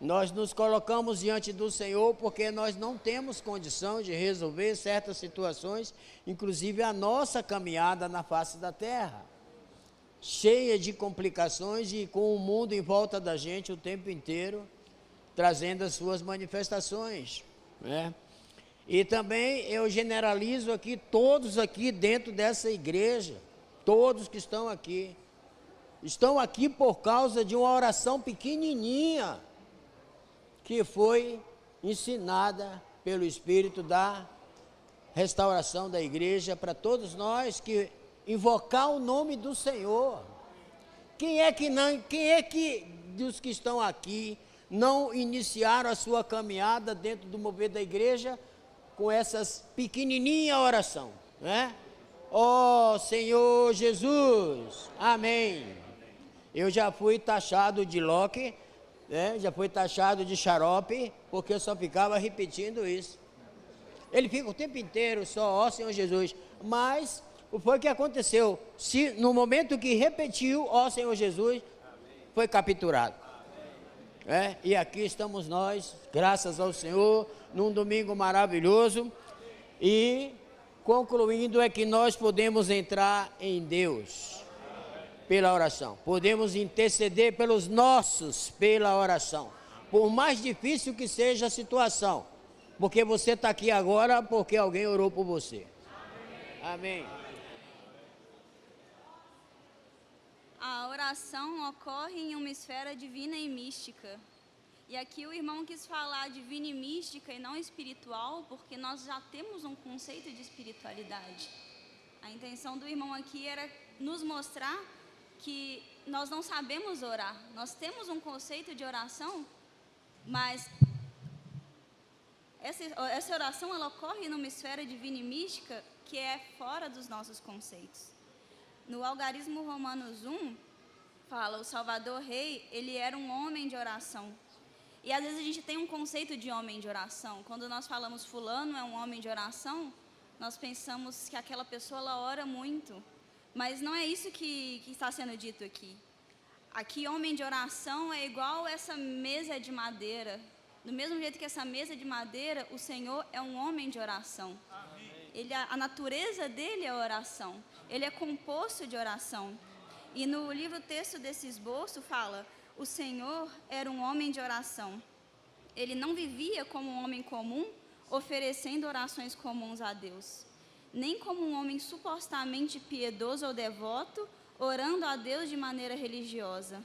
Nós nos colocamos diante do Senhor porque nós não temos condição de resolver certas situações, inclusive a nossa caminhada na face da terra, cheia de complicações e com o mundo em volta da gente o tempo inteiro, trazendo as suas manifestações, né? E também eu generalizo aqui, todos aqui dentro dessa igreja, todos que estão aqui por causa de uma oração pequenininha, que foi ensinada pelo Espírito da restauração da igreja para todos nós, que invocar o nome do Senhor. Quem é que dos que estão aqui não iniciaram a sua caminhada dentro do mover da igreja com essas pequenininha oração, né? Ó Senhor Jesus, amém. Eu já fui taxado de Loki, já foi taxado de xarope, porque eu só ficava repetindo isso. Ele fica o tempo inteiro só, ó Senhor Jesus. Mas foi o que aconteceu. No momento que repetiu, ó Senhor Jesus, foi capturado. E aqui estamos nós, graças ao Senhor, num domingo maravilhoso. E concluindo é que nós podemos entrar em Deus pela oração. Podemos interceder pelos nossos pela oração. Por mais difícil que seja a situação. Porque você está aqui agora porque alguém orou por você. Amém. A oração ocorre em uma esfera divina e mística. E aqui o irmão quis falar divina e mística e não espiritual, porque nós já temos um conceito de espiritualidade. A intenção do irmão aqui era nos mostrar que nós não sabemos orar. Nós temos um conceito de oração, mas essa oração ela ocorre numa esfera divina e mística que é fora dos nossos conceitos. No Algarismo Romanos 1, fala, o Salvador Rei, ele era um homem de oração. E às vezes a gente tem um conceito de homem de oração. Quando nós falamos fulano é um homem de oração, nós pensamos que aquela pessoa ela ora muito. Mas não é isso que está sendo dito aqui. Aqui homem de oração é igual essa mesa de madeira. Do mesmo jeito que essa mesa de madeira, o Senhor é um homem de oração. A natureza dele é oração. Ele é composto de oração. E no livro texto desse esboço fala, o Senhor era um homem de oração. Ele não vivia como um homem comum, oferecendo orações comuns a Deus. Nem como um homem supostamente piedoso ou devoto, orando a Deus de maneira religiosa.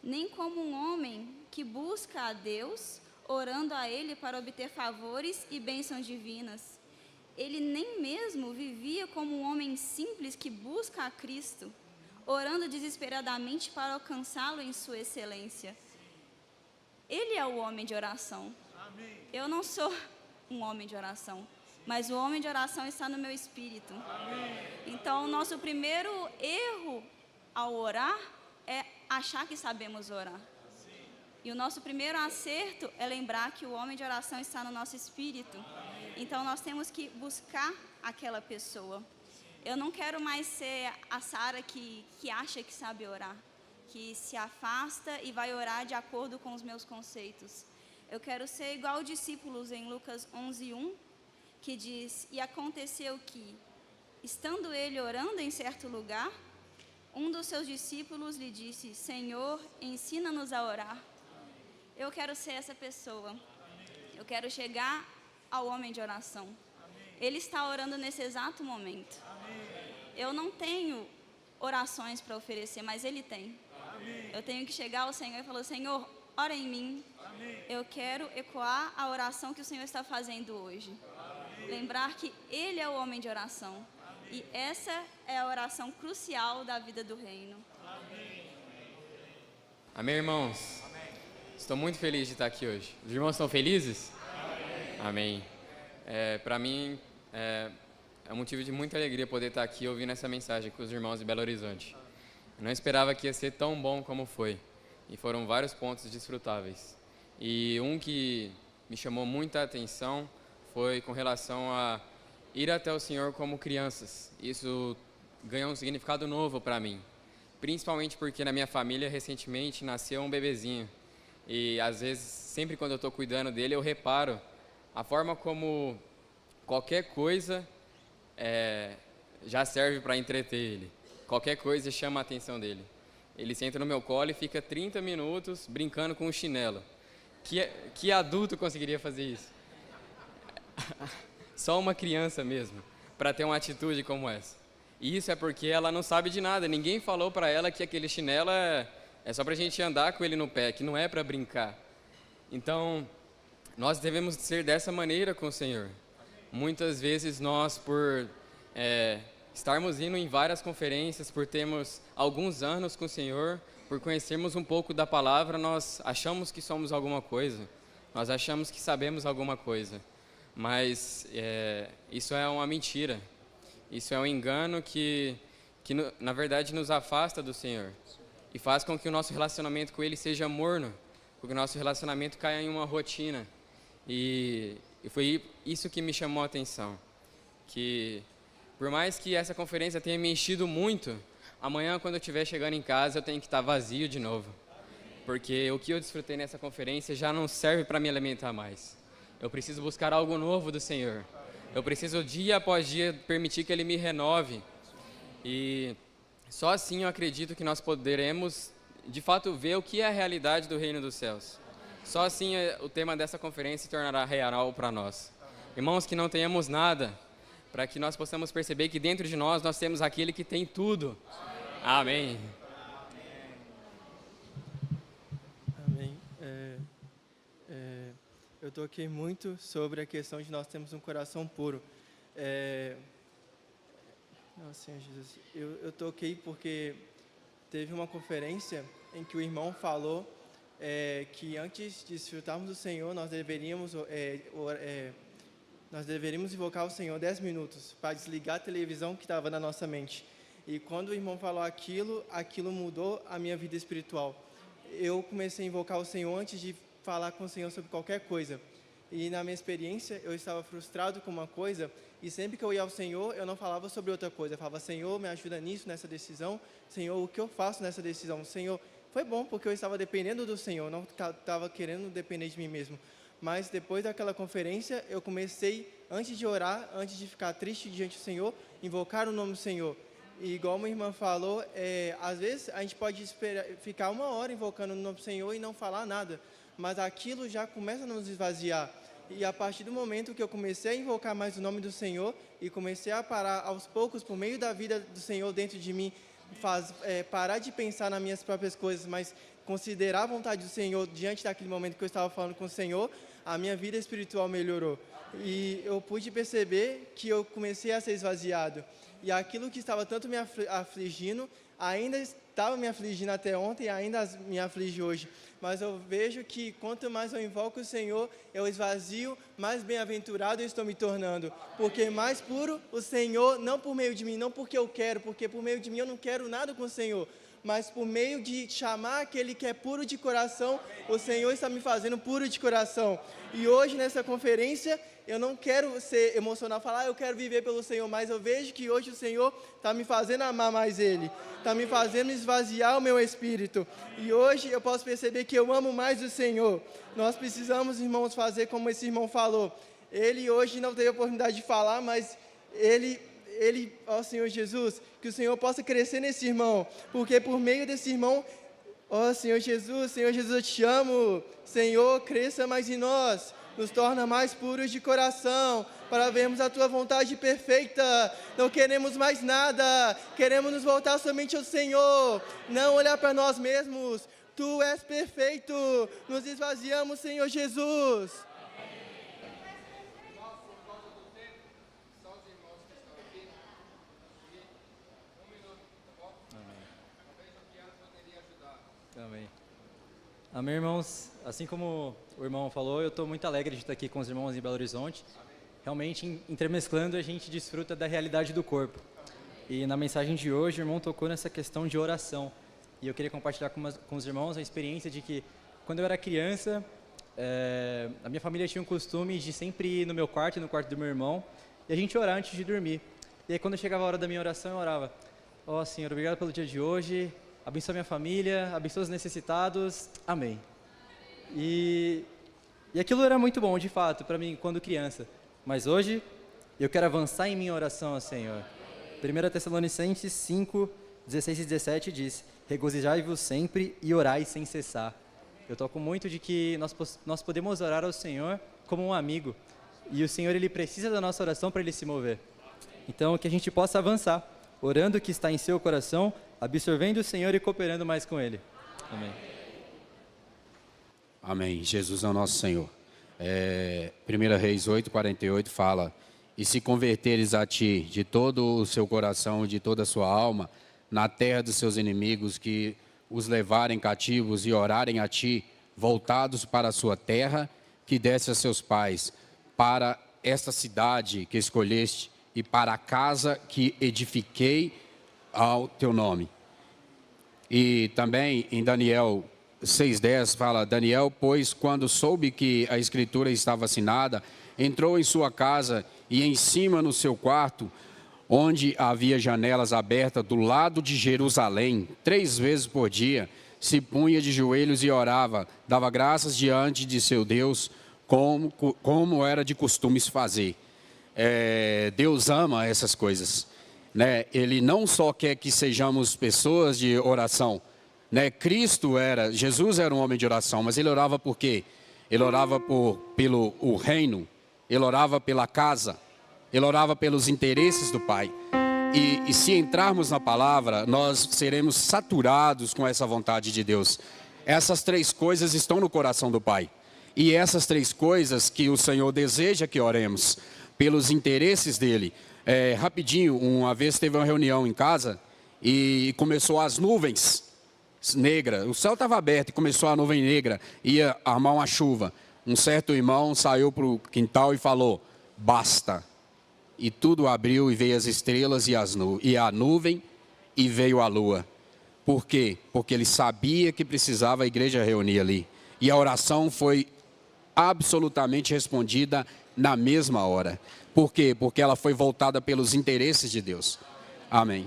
Nem como um homem que busca a Deus, orando a Ele para obter favores e bênçãos divinas. Ele nem mesmo vivia como um homem simples que busca a Cristo, orando desesperadamente para alcançá-lo em sua excelência. Ele é o homem de oração. Eu não sou um homem de oração, mas o homem de oração está no meu espírito. Então, o nosso primeiro erro ao orar é achar que sabemos orar. E o nosso primeiro acerto é lembrar que o homem de oração está no nosso espírito. Então, nós temos que buscar aquela pessoa. Eu não quero mais ser a Sara que acha que sabe orar, que se afasta e vai orar de acordo com os meus conceitos. Eu quero ser igual aos discípulos em Lucas 11:1, que diz, e aconteceu que, estando ele orando em certo lugar, um dos seus discípulos lhe disse, Senhor, ensina-nos a orar. Eu quero ser essa pessoa. Eu quero chegar ao homem de oração. Ele está orando nesse exato momento. Eu não tenho orações para oferecer, mas Ele tem. Eu tenho que chegar ao Senhor e falar, Senhor, ora em mim. Eu quero ecoar a oração que o Senhor está fazendo hoje. Lembrar que Ele é o homem de oração. E essa é a oração crucial da vida do reino. Amém, irmãos? Estou muito feliz de estar aqui hoje. Os irmãos estão felizes? Amém. Para mim, é um motivo de muita alegria poder estar aqui ouvindo essa mensagem com os irmãos de Belo Horizonte. Eu não esperava que ia ser tão bom como foi. E foram vários pontos desfrutáveis. E um que me chamou muita atenção foi com relação a ir até o Senhor como crianças. Isso ganhou um significado novo para mim. Principalmente porque na minha família, recentemente, nasceu um bebezinho. E às vezes, sempre quando eu estou cuidando dele, eu reparo a forma como qualquer coisa já serve para entreter ele. Qualquer coisa chama a atenção dele. Ele senta no meu colo e fica 30 minutos brincando com um chinelo. Que adulto conseguiria fazer isso? Só uma criança mesmo, para ter uma atitude como essa. E isso é porque ela não sabe de nada. Ninguém falou para ela que aquele chinelo é só para a gente andar com ele no pé, que não é para brincar. Então, nós devemos ser dessa maneira com o Senhor. Muitas vezes nós, por estarmos indo em várias conferências, por termos alguns anos com o Senhor, por conhecermos um pouco da palavra, nós achamos que somos alguma coisa. Nós achamos que sabemos alguma coisa. Mas isso é uma mentira. Isso é um engano que na verdade nos afasta do Senhor. E faz com que o nosso relacionamento com Ele seja morno, com que o nosso relacionamento caia em uma rotina. E foi isso que me chamou a atenção. Que por mais que essa conferência tenha me enchido muito, amanhã quando eu estiver chegando em casa eu tenho que estar vazio de novo. porque o que eu desfrutei nessa conferência já não serve para me alimentar mais. Eu preciso buscar algo novo do Senhor. Eu preciso, dia após dia, permitir que Ele me renove. E só assim eu acredito que nós poderemos, de fato, ver o que é a realidade do reino dos céus. Só assim o tema dessa conferência se tornará real para nós. Irmãos, que não tenhamos nada, para que nós possamos perceber que dentro de nós temos aquele que tem tudo. Amém. Amém. Eu toquei muito sobre a questão de nós termos um coração puro. Nossa, Senhor Jesus, eu toquei porque teve uma conferência em que o irmão falou que antes de desfrutarmos do Senhor, nós deveríamos invocar o Senhor 10 minutos para desligar a televisão que estava na nossa mente. E quando o irmão falou aquilo mudou a minha vida espiritual. Eu comecei a invocar o Senhor antes de falar com o Senhor sobre qualquer coisa. E na minha experiência, eu estava frustrado com uma coisa, e sempre que eu ia ao Senhor, eu não falava sobre outra coisa. Eu falava, Senhor, me ajuda nisso, nessa decisão. Senhor, o que eu faço nessa decisão? Senhor, foi bom, porque eu estava dependendo do Senhor, não estava querendo depender de mim mesmo. Mas depois daquela conferência, eu comecei, antes de orar, antes de ficar triste diante do Senhor, invocar o nome do Senhor. E igual uma irmã falou, às vezes a gente pode ficar 1 hora invocando o nome do Senhor e não falar nada, mas aquilo já começa a nos esvaziar. E a partir do momento que eu comecei a invocar mais o nome do Senhor e comecei a parar aos poucos, por meio da vida do Senhor dentro de mim, parar de pensar nas minhas próprias coisas, mas considerar a vontade do Senhor diante daquele momento que eu estava falando com o Senhor, a minha vida espiritual melhorou. E eu pude perceber que eu comecei a ser esvaziado. E aquilo que estava tanto me afligindo, ainda estava me afligindo até ontem e ainda me aflige hoje. Mas eu vejo que quanto mais eu invoco o Senhor, eu esvazio, mais bem-aventurado eu estou me tornando. Porque mais puro o Senhor, não por meio de mim, não porque eu quero, porque por meio de mim eu não quero nada com o Senhor, mas por meio de chamar aquele que é puro de coração, o Senhor está me fazendo puro de coração. E hoje nessa conferência, eu não quero ser emocional, falar, eu quero viver pelo Senhor, mas eu vejo que hoje o Senhor está me fazendo amar mais Ele, está me fazendo esvaziar o meu espírito. E hoje eu posso perceber que eu amo mais o Senhor. Nós precisamos, irmãos, fazer como esse irmão falou. Ele hoje não teve a oportunidade de falar, mas ele, ó Senhor Jesus, que o Senhor possa crescer nesse irmão, porque por meio desse irmão, ó Senhor Jesus, eu te amo, Senhor, cresça mais em nós, nos torna mais puros de coração, para vermos a Tua vontade perfeita. Não queremos mais nada, queremos nos voltar somente ao Senhor, não olhar para nós mesmos. Tu és perfeito, nos esvaziamos, Senhor Jesus. Amém. Amém, irmãos. Assim como o irmão falou, eu estou muito alegre de estar aqui com os irmãos em Belo Horizonte. Realmente, entremesclando, a gente desfruta da realidade do corpo. E na mensagem de hoje, o irmão tocou nessa questão de oração. E eu queria compartilhar com os irmãos a experiência de que, quando eu era criança, a minha família tinha um costume de sempre ir no meu quarto e no quarto do meu irmão, e a gente orar antes de dormir. E aí, quando chegava a hora da minha oração, eu orava, ó Senhor, obrigado pelo dia de hoje, abençoa minha família, abençoa os necessitados, amém. E aquilo era muito bom, de fato, para mim, quando criança. Mas hoje, eu quero avançar em minha oração ao Senhor. 1 Tessalonicenses 5, 16 e 17 diz, regozijai-vos sempre e orai sem cessar. Eu toco muito de que nós podemos orar ao Senhor como um amigo. E o Senhor, Ele precisa da nossa oração para Ele se mover. Então, que a gente possa avançar, orando o que está em seu coração, absorvendo o Senhor e cooperando mais com Ele. Amém. Amém. Jesus é o nosso Senhor. 1 Reis 8:48 fala, e se converteres a ti de todo o seu coração e de toda a sua alma, na terra dos seus inimigos, que os levarem cativos e orarem a ti, voltados para a sua terra, que desse a seus pais, para esta cidade que escolheste e para a casa que edifiquei ao teu nome. E também em Daniel 6:10 fala, Daniel, pois quando soube que a escritura estava assinada, entrou em sua casa e em cima no seu quarto, onde havia janelas abertas do lado de Jerusalém, 3 vezes por dia, se punha de joelhos e orava, dava graças diante de seu Deus, como era de costume fazer. Deus ama essas coisas, né? Ele não só quer que sejamos pessoas de oração, né? Jesus era um homem de oração, mas ele orava por quê? Ele orava pelo reino, ele orava pela casa, ele orava pelos interesses do Pai. E se entrarmos na palavra, nós seremos saturados com essa vontade de Deus. Essas 3 coisas estão no coração do Pai. E essas 3 coisas que o Senhor deseja que oremos, pelos interesses dele. Rapidinho, uma vez teve uma reunião em casa e começou as nuvens negras. O céu estava aberto e começou a nuvem negra, ia armar uma chuva. Um certo irmão saiu para o quintal e falou, basta. E tudo abriu e veio as estrelas e a nuvem e veio a lua. Por quê? Porque ele sabia que precisava a igreja reunir ali. E a oração foi absolutamente respondida na mesma hora. Por quê? Porque ela foi voltada pelos interesses de Deus. Amém.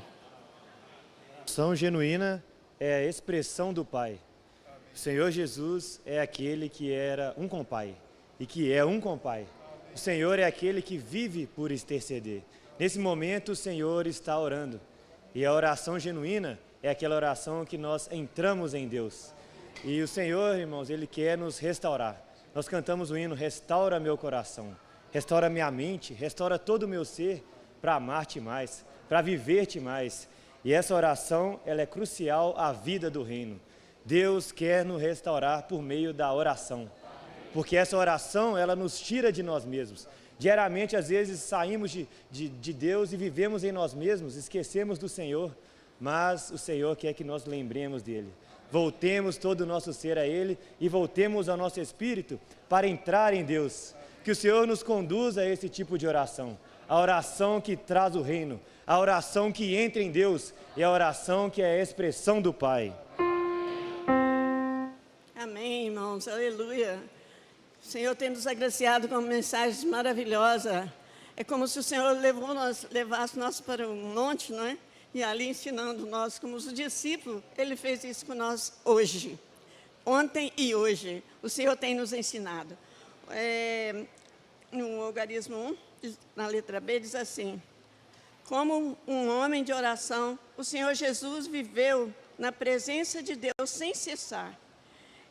Oração genuína é a expressão do Pai. O Senhor Jesus é aquele que era um com o Pai e que é um com o Pai. O Senhor é aquele que vive por interceder. Nesse momento o Senhor está orando. E a oração genuína é aquela oração que nós entramos em Deus. E o Senhor, irmãos, Ele quer nos restaurar. Nós cantamos o hino, restaura meu coração, restaura minha mente, restaura todo o meu ser para amar-te mais, para viver-te mais. E essa oração, ela é crucial à vida do reino. Deus quer nos restaurar por meio da oração. Porque essa oração, ela nos tira de nós mesmos. Diariamente, às vezes, saímos de Deus e vivemos em nós mesmos, esquecemos do Senhor, mas o Senhor quer que nós lembremos dEle. Voltemos todo o nosso ser a Ele e voltemos ao nosso espírito para entrar em Deus. Que o Senhor nos conduza a esse tipo de oração. A oração que traz o reino, a oração que entra em Deus e a oração que é a expressão do Pai. Amém, irmãos, aleluia. O Senhor tem nos agraciado com mensagens maravilhosas. É como se o Senhor levasse nós para um monte, não é? E ali ensinando nós, como os discípulos, Ele fez isso com nós hoje. Ontem e hoje, o Senhor tem nos ensinado. No Algarismo 1, na letra B, diz assim, como um homem de oração, o Senhor Jesus viveu na presença de Deus sem cessar.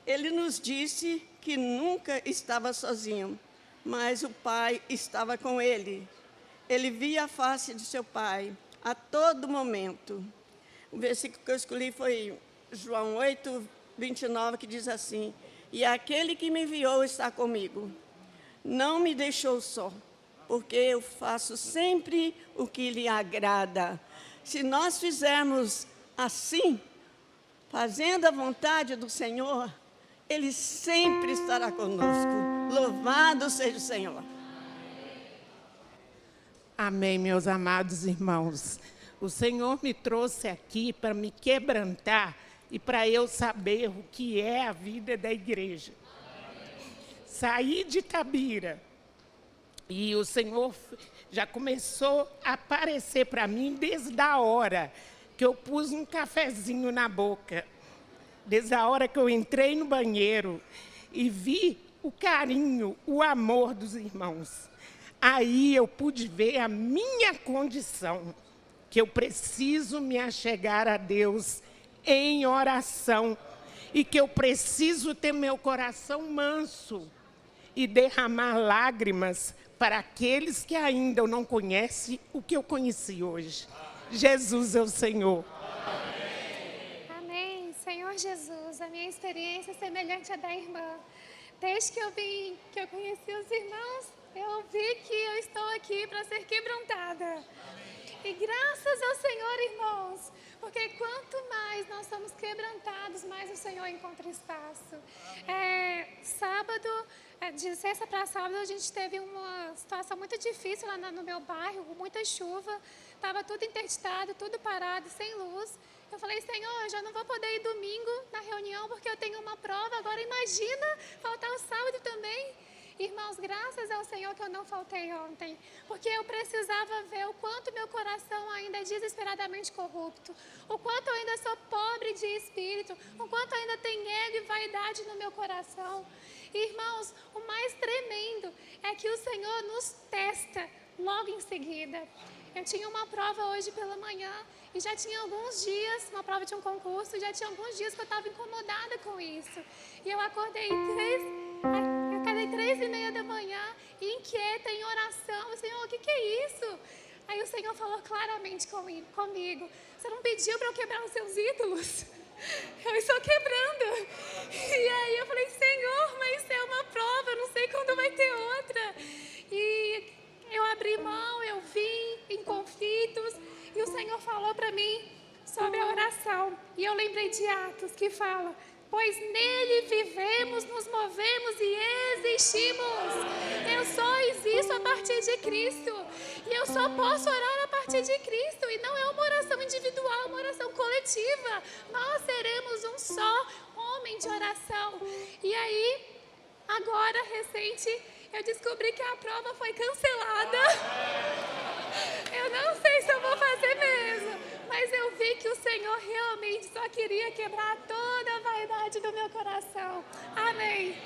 Ele nos disse que nunca estava sozinho, mas o Pai estava com ele. Ele via a face de seu Pai a todo momento. O versículo que eu escolhi foi João 8, 29, que diz assim, e aquele que me enviou está comigo. Não me deixou só, porque eu faço sempre o que lhe agrada. Se nós fizermos assim, fazendo a vontade do Senhor, Ele sempre estará conosco. Louvado seja o Senhor. Amém, meus amados irmãos. O Senhor me trouxe aqui para me quebrantar e para eu saber o que é a vida da igreja. Saí de Itabira e o Senhor já começou a aparecer para mim desde a hora que eu pus um cafezinho na boca. Desde a hora que eu entrei no banheiro e vi o carinho, o amor dos irmãos. Aí eu pude ver a minha condição, que eu preciso me achegar a Deus em oração e que eu preciso ter meu coração manso e derramar lágrimas para aqueles que ainda não conhecem o que eu conheci hoje. Jesus é o Senhor. Amém. Senhor Jesus, a minha experiência é semelhante à da irmã. Desde que eu conheci os irmãos, eu vi que eu estou aqui para ser quebrantada. E graças ao Senhor, irmãos, porque quanto mais nós somos quebrantados, mais o Senhor encontra espaço. Sábado, de sexta para sábado, a gente teve uma situação muito difícil lá no meu bairro, com muita chuva. Estava tudo interditado, tudo parado, sem luz. Eu falei, Senhor, eu já não vou poder ir domingo na reunião, porque eu tenho uma prova. Agora imagina faltar o sábado também. Irmãos, graças ao Senhor que eu não faltei ontem, porque eu precisava ver o quanto meu coração ainda é desesperadamente corrupto, o quanto eu ainda sou pobre de espírito, o quanto ainda tem ego e vaidade no meu coração. Irmãos, o mais tremendo é que o Senhor nos testa logo em seguida. Eu tinha uma prova hoje pela manhã e já tinha alguns dias, uma prova de um concurso, já tinha alguns dias que eu estava incomodada com isso. E eu acordei 3h30 da manhã, inquieta, em oração. Senhor, o que é isso? Aí o Senhor falou claramente comigo. Você não pediu para eu quebrar os seus ídolos? Eu estou quebrando. E aí eu falei, Senhor, mas isso é uma prova, eu não sei quando vai ter outra. E eu abri mão, eu vim em conflitos, e o Senhor falou para mim sobre a oração. E eu lembrei de Atos, que fala, pois nele vivemos, nos movemos e existimos. Eu só existo a partir de Cristo. E eu só posso orar a partir de Cristo. E não é uma oração individual, é uma oração coletiva. Nós seremos um só homem de oração. E aí, agora, recente, eu descobri que a prova foi cancelada. Eu não sei se eu vou fazer mesmo, mas eu vi que o Senhor realmente só queria quebrar toda a vaidade do meu coração. Amém.